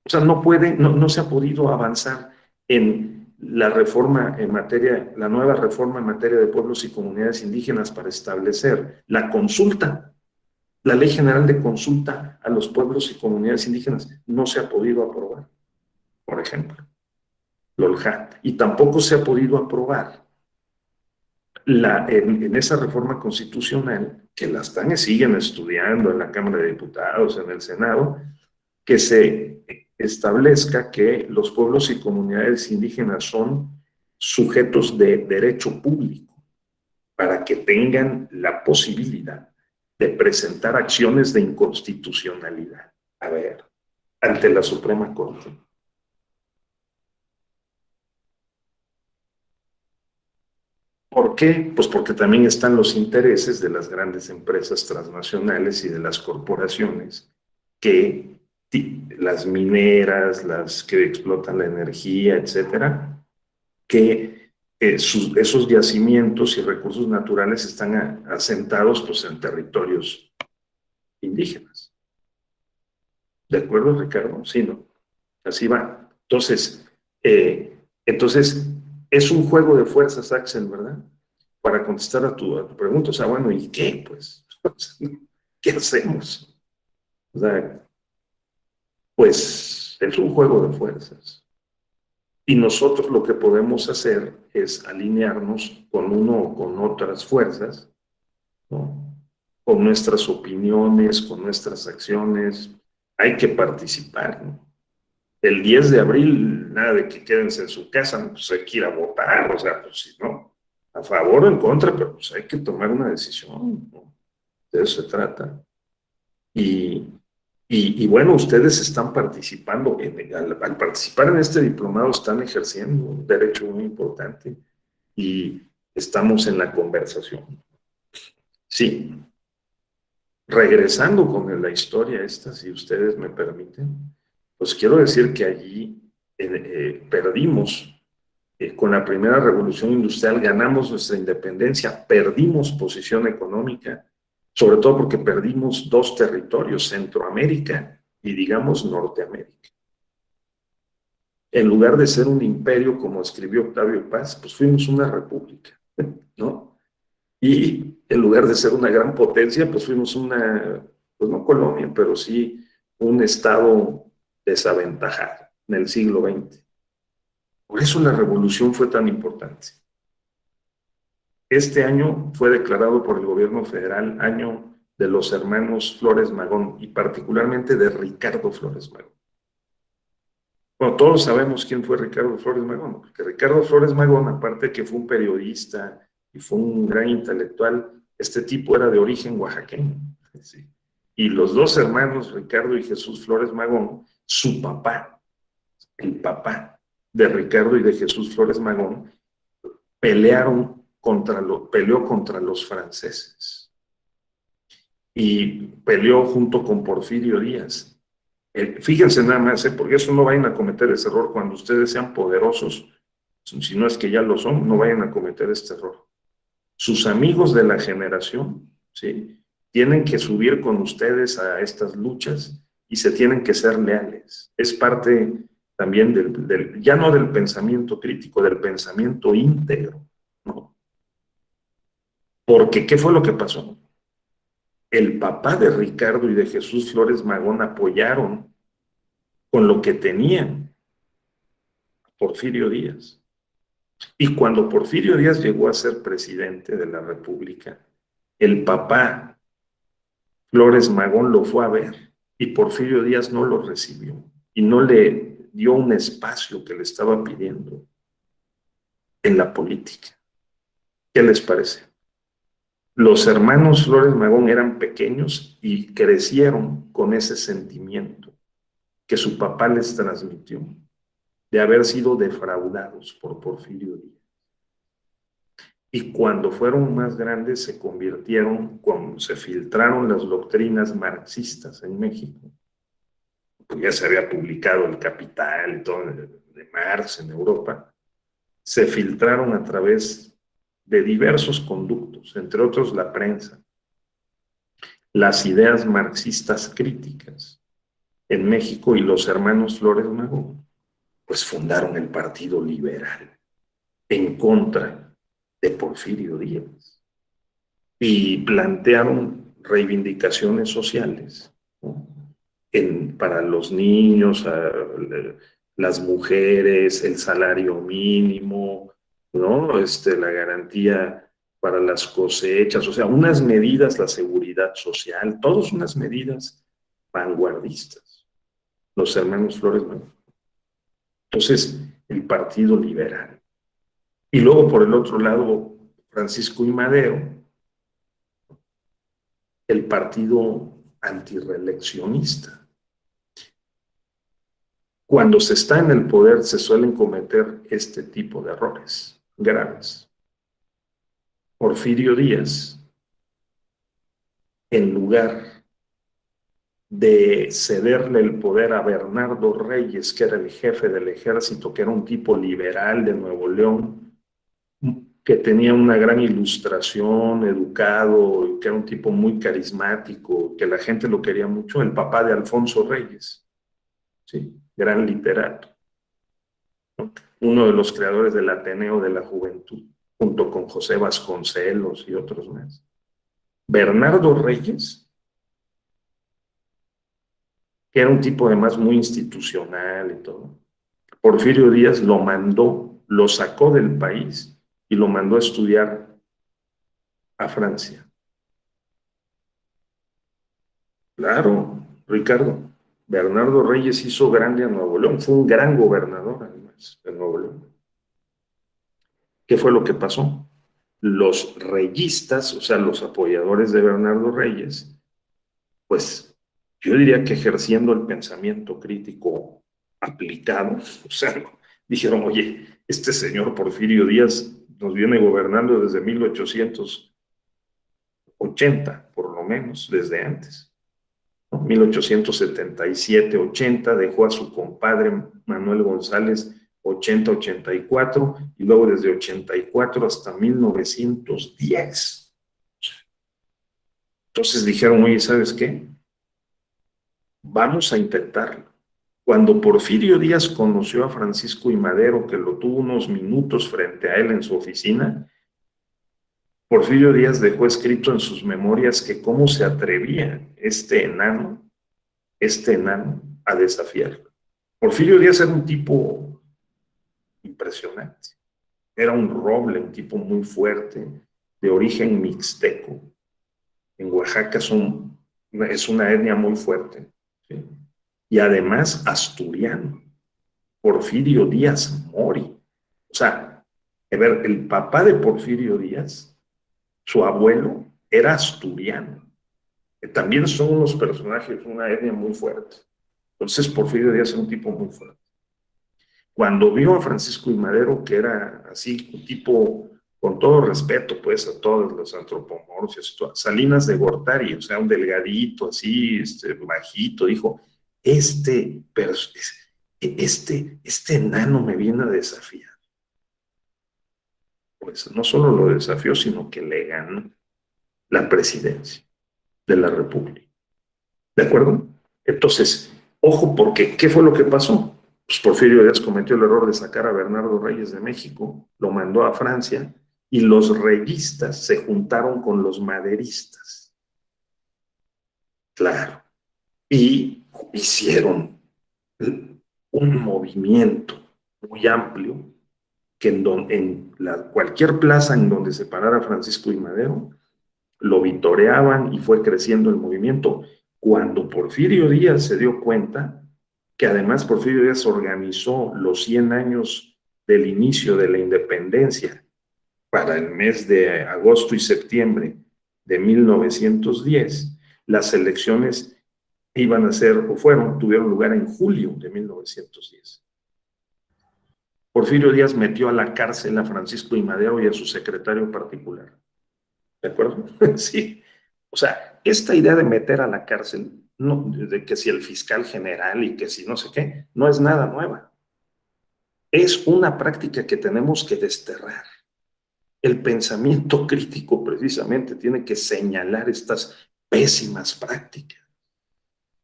O sea, no se ha podido avanzar en la reforma en materia, la nueva reforma en materia de pueblos y comunidades indígenas para establecer la consulta. La Ley General de Consulta a los pueblos y comunidades indígenas no se ha podido aprobar, por ejemplo. LOLJA. Y tampoco se ha podido aprobar en esa reforma constitucional, que la siguen estudiando en la Cámara de Diputados, en el Senado, que se establezca que los pueblos y comunidades indígenas son sujetos de derecho público para que tengan la posibilidad de presentar acciones de inconstitucionalidad, a ver, ante la Suprema Corte. ¿Por qué? Pues porque también están los intereses de las grandes empresas transnacionales y de las corporaciones que las mineras, las que explotan la energía, etcétera, que esos yacimientos y recursos naturales están asentados pues, en territorios indígenas. ¿De acuerdo, Ricardo? Sí, ¿no? Así va. Entonces, es un juego de fuerzas, Axel, ¿verdad? Para contestar a tu pregunta. O sea, bueno, ¿y qué? Pues, ¿qué hacemos? O sea, pues es un juego de fuerzas. Y nosotros lo que podemos hacer es alinearnos con uno o con otras fuerzas, ¿no? Con nuestras opiniones, con nuestras acciones. Hay que participar, ¿no? El 10 de abril, nada de que quédense en su casa, pues hay que ir a votar, o sea, pues si no, a favor o en contra, pero pues hay que tomar una decisión, ¿no? De eso se trata. Y bueno, ustedes están participando, al participar en este diplomado están ejerciendo un derecho muy importante y estamos en la conversación. Sí, regresando con la historia esta, si ustedes me permiten, pues quiero decir que allí perdimos, con la primera revolución industrial ganamos nuestra independencia, perdimos posición económica, sobre todo porque perdimos 2 territorios, Centroamérica y digamos Norteamérica. En lugar de ser un imperio, como escribió Octavio Paz, pues fuimos una república, ¿no? Y en lugar de ser una gran potencia, pues fuimos pues no colonia, pero sí un estado desaventajado en el siglo XX. Por eso la revolución fue tan importante. Este año fue declarado por el gobierno federal año de los hermanos Flores Magón y particularmente de Ricardo Flores Magón. Bueno, todos sabemos quién fue Ricardo Flores Magón, porque Ricardo Flores Magón, aparte de que fue un periodista y fue un gran intelectual, este tipo era de origen oaxaqueño. ¿Sí? Y los 2 hermanos, Ricardo y Jesús Flores Magón, su papá, el papá de Ricardo y de Jesús Flores Magón, peleó contra los franceses y peleó junto con Porfirio Díaz. Fíjense nada más, porque eso no vayan a cometer ese error cuando ustedes sean poderosos, si no es que ya lo son, no vayan a cometer este error. Sus amigos de la generación, ¿sí? Tienen que subir con ustedes a estas luchas y se tienen que ser leales. Es parte también ya no del pensamiento crítico, del pensamiento íntegro, ¿no? Porque, ¿qué fue lo que pasó? El papá de Ricardo y de Jesús Flores Magón apoyaron con lo que tenían a Porfirio Díaz. Y cuando Porfirio Díaz llegó a ser presidente de la República, el papá Flores Magón lo fue a ver y Porfirio Díaz no lo recibió y no le dio un espacio que le estaba pidiendo en la política. ¿Qué les parece? Los hermanos Flores Magón eran pequeños y crecieron con ese sentimiento que su papá les transmitió de haber sido defraudados por Porfirio Díaz. Y cuando fueron más grandes se convirtieron, cuando se filtraron las doctrinas marxistas en México, pues ya se había publicado El Capital y todo de Marx en Europa, se filtraron a través de diversos conductos, entre otros la prensa, las ideas marxistas críticas en México y los hermanos Flores Magón, pues fundaron el Partido Liberal en contra de Porfirio Díaz y plantearon reivindicaciones sociales, ¿no? Para los niños, las mujeres, el salario mínimo, ¿no? La garantía para las cosechas, o sea, unas medidas, la seguridad social, todas unas medidas vanguardistas, los hermanos Flores Magón. Entonces, el Partido Liberal. Y luego, por el otro lado, Francisco I. Madero, el partido antirreeleccionista. Cuando se está en el poder se suelen cometer este tipo de errores graves. Porfirio Díaz, en lugar de cederle el poder a Bernardo Reyes, que era el jefe del ejército, que era un tipo liberal de Nuevo León, que tenía una gran ilustración, educado, que era un tipo muy carismático, que la gente lo quería mucho, el papá de Alfonso Reyes, ¿sí? Gran literato, ¿no? Uno de los creadores del Ateneo de la Juventud, junto con José Vasconcelos y otros más. Bernardo Reyes, que era un tipo además muy institucional y todo, Porfirio Díaz lo mandó, lo sacó del país y lo mandó a estudiar a Francia. Claro, Ricardo. Bernardo Reyes hizo grande a Nuevo León, fue un gran gobernador además de Nuevo León. ¿Qué fue lo que pasó? Los reyistas, o sea, los apoyadores de Bernardo Reyes, pues yo diría que ejerciendo el pensamiento crítico aplicado, o sea, dijeron, oye, este señor Porfirio Díaz nos viene gobernando desde 1880, por lo menos, desde antes. 1877-80, dejó a su compadre Manuel González 80-84 y luego desde 84 hasta 1910. Entonces dijeron, oye, ¿sabes qué? Vamos a intentarlo. Cuando Porfirio Díaz conoció a Francisco I. Madero, que lo tuvo unos minutos frente a él en su oficina, Porfirio Díaz dejó escrito en sus memorias que cómo se atrevía este enano a desafiarlo. Porfirio Díaz era un tipo impresionante, era un roble, un tipo muy fuerte, de origen mixteco. En Oaxaca es una etnia muy fuerte, ¿sí? Y además asturiano, Porfirio Díaz Mori. O sea, a ver, el papá de Porfirio Díaz, su abuelo, era asturiano. También son unos personajes, una etnia muy fuerte. Entonces Porfirio Díaz era un tipo muy fuerte. Cuando vio a Francisco I. Madero, que era así, un tipo, con todo respeto, pues, a todos los antropomorfias, Salinas de Gortari, o sea, un delgadito, así, bajito, dijo, este enano me viene a desafiar. Pues no solo lo desafió, sino que le ganó la presidencia de la República. ¿De acuerdo? Entonces, ojo, porque ¿qué fue lo que pasó? Pues Porfirio Díaz cometió el error de sacar a Bernardo Reyes de México, lo mandó a Francia y los reyistas se juntaron con los maderistas. Claro. Y hicieron un movimiento muy amplio que cualquier plaza en donde se parara Francisco I. Madero, lo vitoreaban y fue creciendo el movimiento. Cuando Porfirio Díaz se dio cuenta que además Porfirio Díaz organizó los 100 años del inicio de la independencia para el mes de agosto y septiembre de 1910, las elecciones iban a ser, tuvieron lugar en julio de 1910. Porfirio Díaz metió a la cárcel a Francisco I. Madero y a su secretario particular. ¿De acuerdo? Sí. O sea, esta idea de meter a la cárcel, no, de que si el fiscal general y que si no sé qué, no es nada nueva. Es una práctica que tenemos que desterrar. El pensamiento crítico precisamente tiene que señalar estas pésimas prácticas.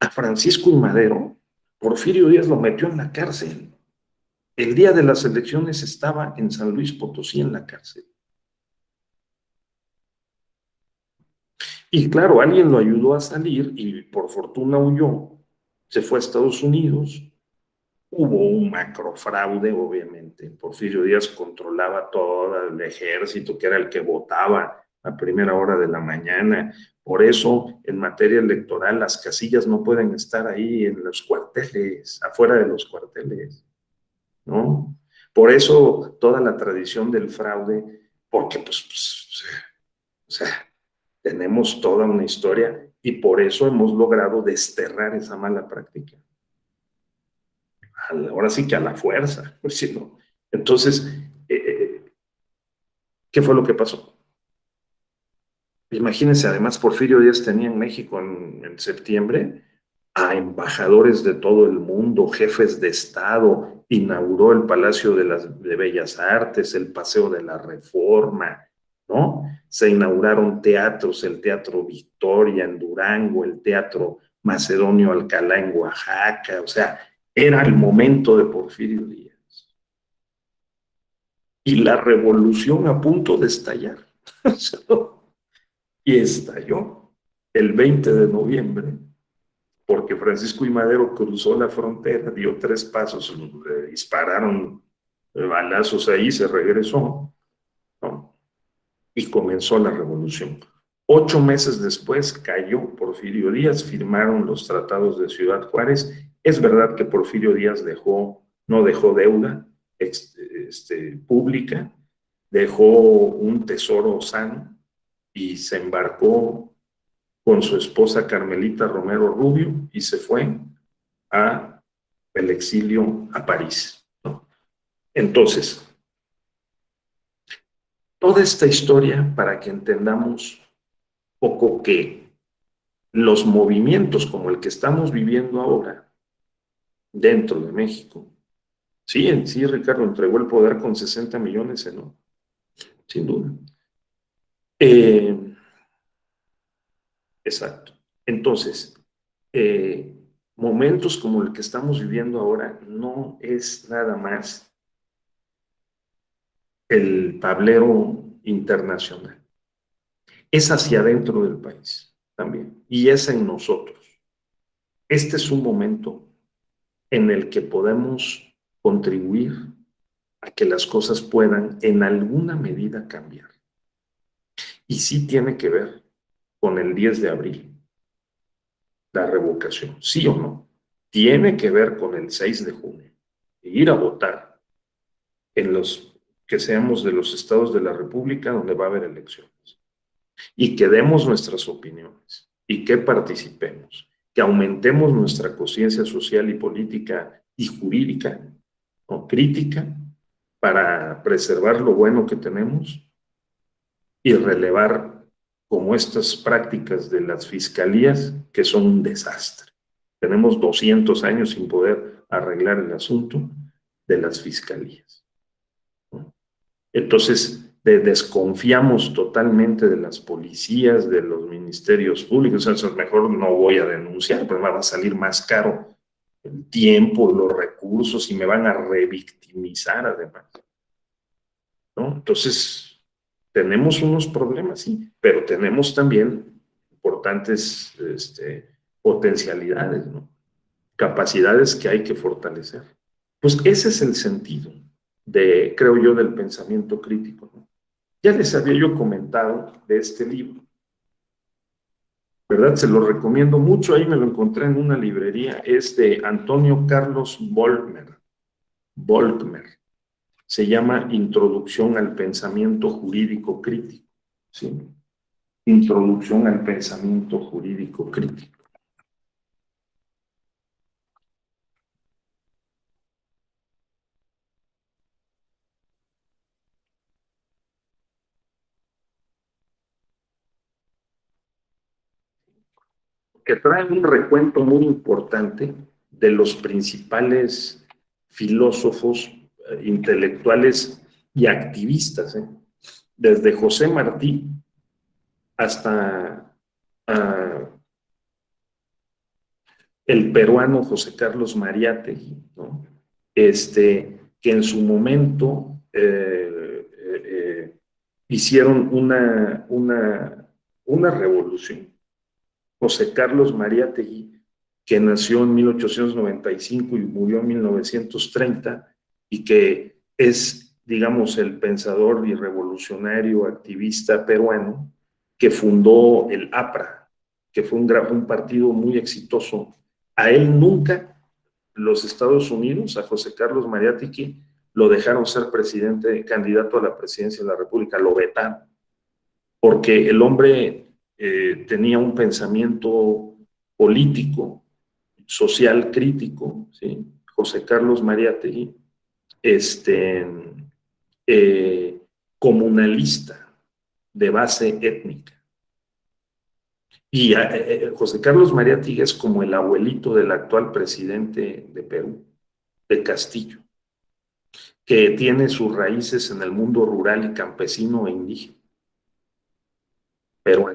A Francisco I. Madero, Porfirio Díaz lo metió en la cárcel. El día de las elecciones estaba en San Luis Potosí en la cárcel. Y claro, alguien lo ayudó a salir y por fortuna huyó, se fue a Estados Unidos. Hubo un macrofraude, obviamente. Porfirio Díaz controlaba todo el ejército, que era el que votaba a primera hora de la mañana. Por eso, en materia electoral, las casillas no pueden estar ahí en los cuarteles, afuera de los cuarteles, ¿no? Por eso toda la tradición del fraude, porque o sea, tenemos toda una historia y por eso hemos logrado desterrar esa mala práctica. Ahora sí que a la fuerza, pues, ¿sí, no? Entonces, ¿qué fue lo que pasó? Imagínense, además, Porfirio Díaz tenía en México en septiembre a embajadores de todo el mundo, jefes de Estado, inauguró el Palacio de Bellas Artes, el Paseo de la Reforma, ¿no? Se inauguraron teatros, el Teatro Victoria en Durango, el Teatro Macedonio Alcalá en Oaxaca, o sea, era el momento de Porfirio Díaz. Y la revolución a punto de estallar. Y estalló el 20 de noviembre, porque Francisco I. Madero cruzó la frontera, dio 3 pasos, le dispararon balazos ahí, se regresó, ¿no? Y comenzó la revolución. 8 meses después cayó Porfirio Díaz, firmaron los tratados de Ciudad Juárez. Es verdad que Porfirio Díaz no dejó deuda pública, dejó un tesoro sano y se embarcó con su esposa Carmelita Romero Rubio y se fue al exilio a París, ¿no? Entonces, toda esta historia para que entendamos poco que los movimientos como el que estamos viviendo ahora dentro de México, sí, Ricardo entregó el poder con 60 millones, ¿no? Sin duda. Exacto. Entonces, momentos como el que estamos viviendo ahora no es nada más el tablero internacional. Es hacia adentro del país también, y es en nosotros. Este es un momento en el que podemos contribuir a que las cosas puedan en alguna medida cambiar. Y sí tiene que ver con el 10 de abril, la revocación, sí o no. Tiene que ver con el 6 de junio, ir a votar en los que seamos de los estados de la República donde va a haber elecciones. Y que demos nuestras opiniones y que participemos, que aumentemos nuestra conciencia social y política y jurídica, o crítica, para preservar lo bueno que tenemos y relevar como estas prácticas de las fiscalías que son un desastre. Tenemos 200 años sin poder arreglar el asunto de las fiscalías. Entonces, desconfiamos totalmente de las policías, de los ministerios públicos. Entonces, mejor no voy a denunciar, pero me va a salir más caro el tiempo, los recursos y me van a revictimizar además, ¿no? Entonces, tenemos unos problemas, sí, pero tenemos también importantes potencialidades, ¿no? Capacidades que hay que fortalecer. Pues ese es el sentido creo yo, del pensamiento crítico, ¿no? Ya les había yo comentado de este libro, ¿verdad? Se lo recomiendo mucho, ahí me lo encontré en una librería, es de Antonio Carlos Volkmer, se llama Introducción al Pensamiento Jurídico Crítico, ¿sí? Introducción al Pensamiento Jurídico Crítico. Que trae un recuento muy importante de los principales filósofos, intelectuales y activistas, desde José Martí hasta el peruano José Carlos Mariátegui, ¿no? Que en su momento hicieron una revolución. José Carlos Mariátegui, que nació en 1895 y murió en 1930, y que es, digamos, el pensador y revolucionario activista peruano que fundó el APRA, que fue un partido muy exitoso. A él nunca los Estados Unidos, a José Carlos Mariátegui, lo dejaron ser candidato a la presidencia de la República, lo vetaron, porque el hombre tenía un pensamiento político, social crítico, ¿sí? José Carlos Mariátegui, comunalista, de base étnica. Y José Carlos Mariátegui es como el abuelito del actual presidente de Perú, de Castillo, que tiene sus raíces en el mundo rural y campesino e indígena. Pero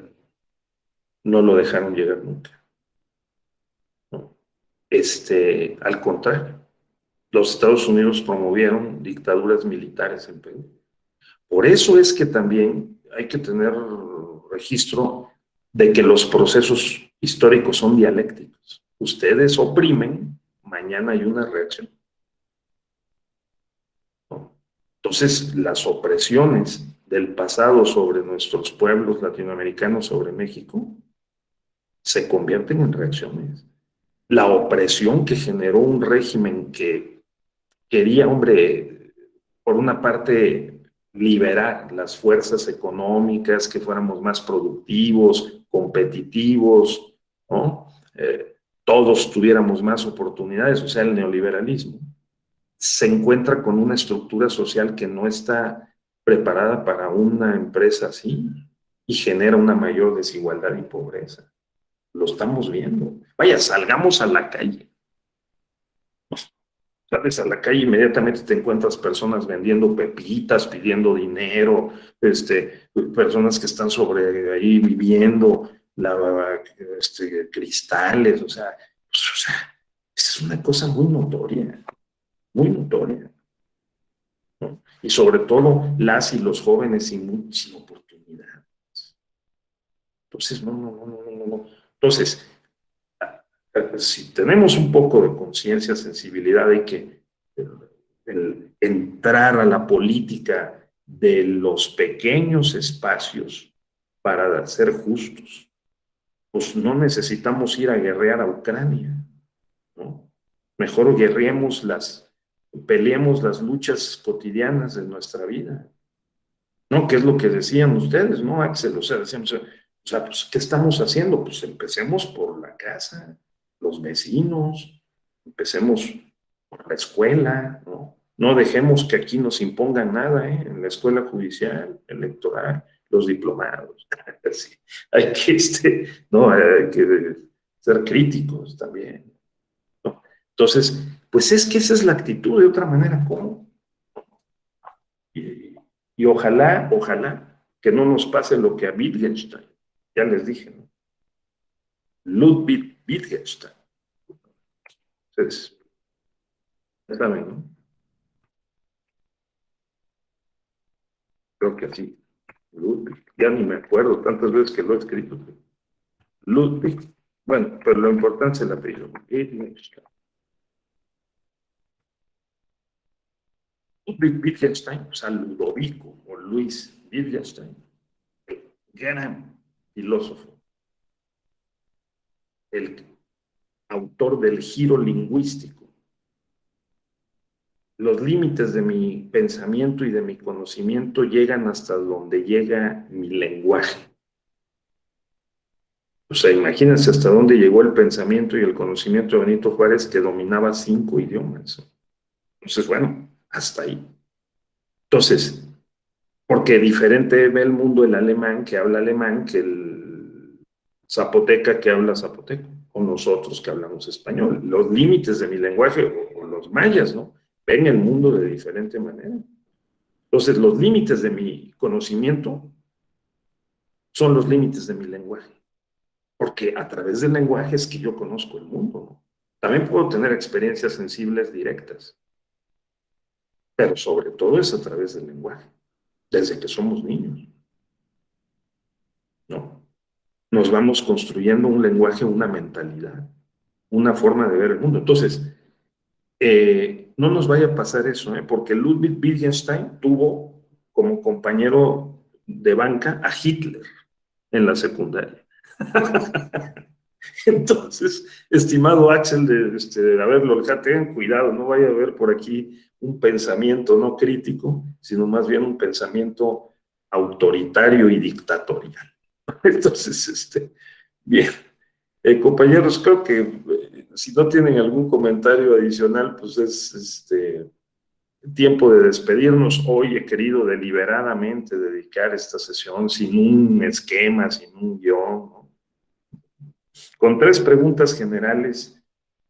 no lo dejaron llegar nunca, ¿no? Al contrario, los Estados Unidos promovieron dictaduras militares en Perú. Por eso es que también hay que tener registro de que los procesos históricos son dialécticos. Ustedes oprimen, mañana hay una reacción, ¿no? Entonces, las opresiones del pasado sobre nuestros pueblos latinoamericanos, sobre México, se convierten en reacciones. La opresión que generó un régimen que quería, hombre, por una parte, liberar las fuerzas económicas, que fuéramos más productivos, competitivos, ¿no? Todos tuviéramos más oportunidades, o sea, el neoliberalismo se encuentra con una estructura social que no está preparada para una empresa así y genera una mayor desigualdad y pobreza. Lo estamos viendo. Vaya, salgamos a la calle. Sales a la calle, inmediatamente te encuentras personas vendiendo pepitas, pidiendo dinero, personas que están sobre ahí viviendo, cristales, o sea, es una cosa muy notoria, ¿no? Y sobre todo las y los jóvenes sin oportunidades. Entonces, no. Entonces, si tenemos un poco de conciencia, sensibilidad, hay que entrar a la política de los pequeños espacios para ser justos. Pues no necesitamos ir a guerrear a Ucrania, ¿no? Mejor peleemos las luchas cotidianas de nuestra vida, ¿no? ¿Qué es lo que decían ustedes, no, Axel? O sea, decíamos, pues, ¿qué estamos haciendo? Pues empecemos por la casa, los vecinos, empecemos por la escuela, ¿no? No dejemos que aquí nos impongan nada, ¿eh? En la escuela judicial, electoral, los diplomados. Sí. Hay que, no, hay que ser críticos también, ¿no? Entonces, pues es que esa es la actitud. De otra manera, ¿cómo? Y ojalá que no nos pase lo que a Wittgenstein, ya les dije, ¿no? Ludwig Wittgenstein. Entonces, ya saben, ¿no? Creo que así. Ludwig, ya ni me acuerdo tantas veces que lo he escrito. Ludwig, bueno, pero lo importante es el apellido. Ludwig Wittgenstein, o sea, Ludovico o Luis Wittgenstein, gran filósofo, el autor del giro lingüístico. Los límites de mi pensamiento y de mi conocimiento llegan hasta donde llega mi lenguaje. O sea, imagínense hasta dónde llegó el pensamiento y el conocimiento de Benito Juárez, que dominaba 5 idiomas. Entonces, bueno, hasta ahí. Entonces, porque diferente ve el mundo el alemán que habla alemán que el zapoteca que habla zapoteco, o nosotros que hablamos español. Los límites de mi lenguaje, o los mayas, ¿no? Ven el mundo de diferente manera. Entonces, los límites de mi conocimiento son los límites de mi lenguaje. Porque a través del lenguaje es que yo conozco el mundo, ¿no? También puedo tener experiencias sensibles directas, pero sobre todo es a través del lenguaje, desde que somos niños, ¿no? Nos vamos construyendo un lenguaje, una mentalidad, una forma de ver el mundo. Entonces, no nos vaya a pasar eso, porque Ludwig Wittgenstein tuvo como compañero de banca a Hitler en la secundaria. Entonces, estimado Axel, a ver, Lorca, tengan cuidado, no vaya a haber por aquí un pensamiento no crítico, sino más bien un pensamiento autoritario y dictatorial. Entonces, bien. Compañeros, creo que si no tienen algún comentario adicional, pues es tiempo de despedirnos. Hoy he querido deliberadamente dedicar esta sesión sin un esquema, sin un guión, ¿no? Con 3 preguntas generales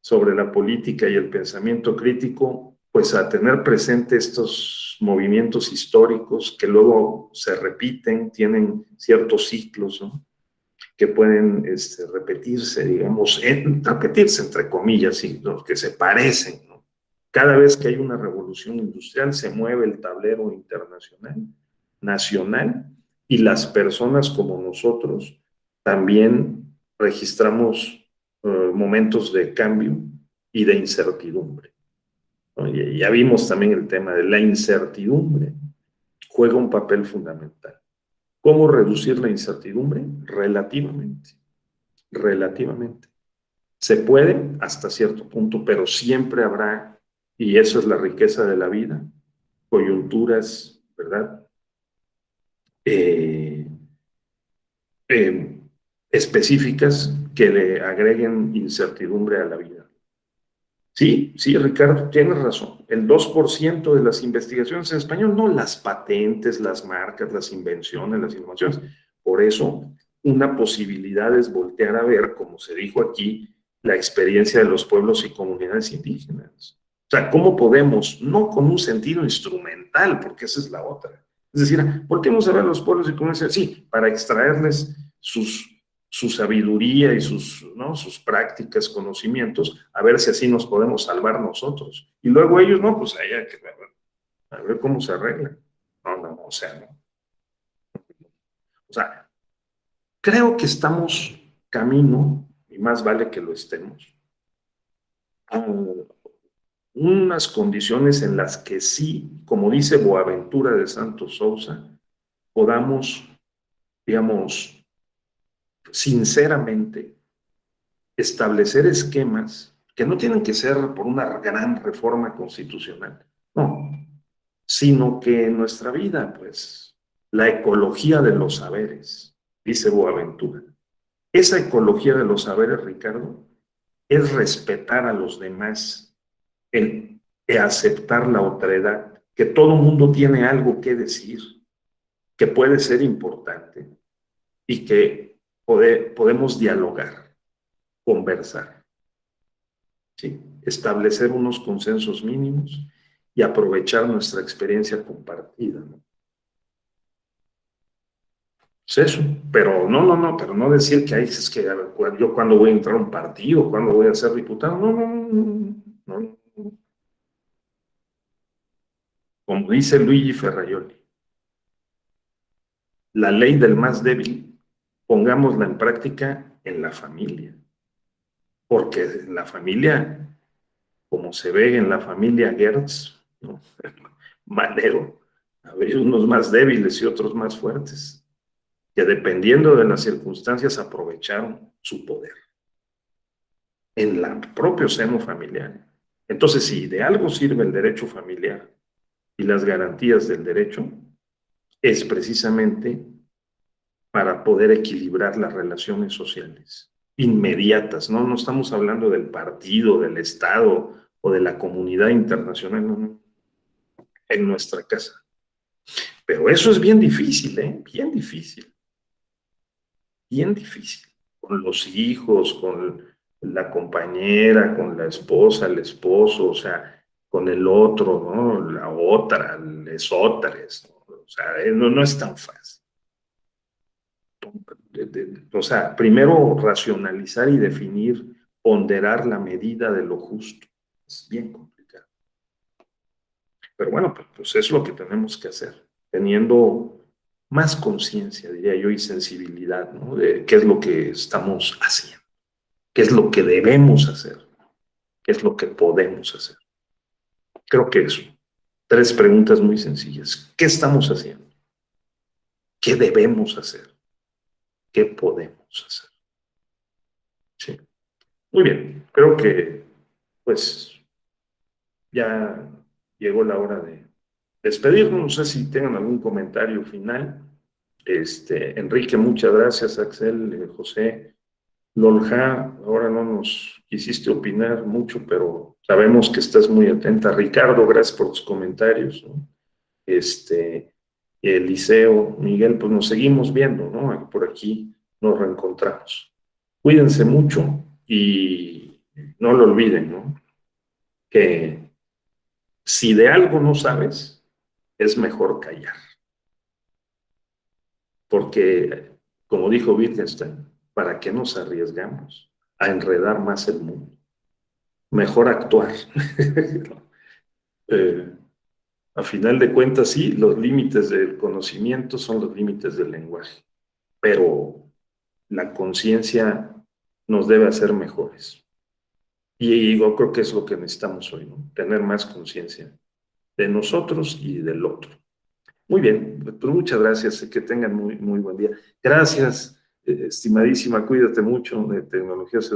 sobre la política y el pensamiento crítico, pues a tener presente estos movimientos históricos que luego se repiten, tienen ciertos ciclos, ¿no? Que pueden repetirse, digamos, repetirse entre comillas, y los que se parecen, ¿no? Cada vez que hay una revolución industrial se mueve el tablero internacional, nacional, y las personas como nosotros también registramos momentos de cambio y de incertidumbre, ¿no? Y ya vimos también el tema de la incertidumbre, juega un papel fundamental. ¿Cómo reducir la incertidumbre? Relativamente. Se puede hasta cierto punto, pero siempre habrá, y eso es la riqueza de la vida, coyunturas, ¿verdad? Específicas que le agreguen incertidumbre a la vida. Sí, Ricardo, tienes razón. El 2% de las investigaciones en español, no las patentes, las marcas, las invenciones, las innovaciones. Por eso, una posibilidad es voltear a ver, como se dijo aquí, la experiencia de los pueblos y comunidades indígenas. O sea, ¿cómo podemos, no con un sentido instrumental, porque esa es la otra? Es decir, volteemos a ver los pueblos y comunidades, sí, para extraerles su sabiduría y ¿no? sus prácticas, conocimientos, a ver si así nos podemos salvar nosotros. Y luego ellos, no, pues ahí hay que ver, a ver cómo se arreglan. No, o sea, no. O sea, creo que estamos camino, y más vale que lo estemos, a unas condiciones en las que sí, como dice Boaventura de Santos Sousa, podamos, digamos, sinceramente, establecer esquemas que no tienen que ser por una gran reforma constitucional, no, sino que en nuestra vida, pues, la ecología de los saberes, dice Boaventura. Esa ecología de los saberes, Ricardo, es respetar a los demás, el aceptar la otredad, que todo mundo tiene algo que decir, que puede ser importante y que podemos dialogar, conversar, ¿sí? Establecer unos consensos mínimos y aprovechar nuestra experiencia compartida, ¿no? Es eso, pero pero no decir que es que yo cuando voy a entrar a un partido, cuando voy a ser diputado, no. Como dice Luigi Ferraioli, la ley del más débil, pongámosla en práctica en la familia, porque en la familia, como se ve en la familia Gertz, ¿no? Manero, había unos más débiles y otros más fuertes, que dependiendo de las circunstancias aprovecharon su poder en el propio seno familiar. Entonces, si de algo sirve el derecho familiar y las garantías del derecho, es precisamente para poder equilibrar las relaciones sociales inmediatas, ¿no? No estamos hablando del partido, del Estado o de la comunidad internacional, no, en nuestra casa. Pero eso es bien difícil, ¿eh? Bien difícil. Con los hijos, con la compañera, con la esposa, el esposo, o sea, con el otro, ¿no? La otra, lesotres, ¿no? O sea, no es tan fácil. O sea, primero racionalizar y definir, ponderar la medida de lo justo. Es bien complicado. Pero bueno, pues es lo que tenemos que hacer, teniendo más conciencia, diría yo, y sensibilidad, ¿no? De qué es lo que estamos haciendo, qué es lo que debemos hacer, qué es lo que podemos hacer. Creo que eso. 3 preguntas muy sencillas. ¿Qué estamos haciendo? ¿Qué debemos hacer? ¿Qué podemos hacer? Sí. Muy bien, creo que pues ya llegó la hora de despedirnos. No sé si tengan algún comentario final. Enrique, muchas gracias. Axel, José, Lolja, ahora no nos quisiste opinar mucho, pero sabemos que estás muy atenta. Ricardo, gracias por tus comentarios, ¿no? Eliseo, Miguel, pues nos seguimos viendo, ¿no? Por aquí nos reencontramos. Cuídense mucho y no lo olviden, ¿no? Que si de algo no sabes, es mejor callar. Porque, como dijo Wittgenstein, ¿para qué nos arriesgamos a enredar más el mundo? Mejor actuar. A final de cuentas, sí, los límites del conocimiento son los límites del lenguaje, pero la conciencia nos debe hacer mejores. Y yo creo que es lo que necesitamos hoy, ¿no? Tener más conciencia de nosotros y del otro. Muy bien, pues muchas gracias, que tengan muy buen día. Gracias, estimadísima, cuídate mucho de tecnologías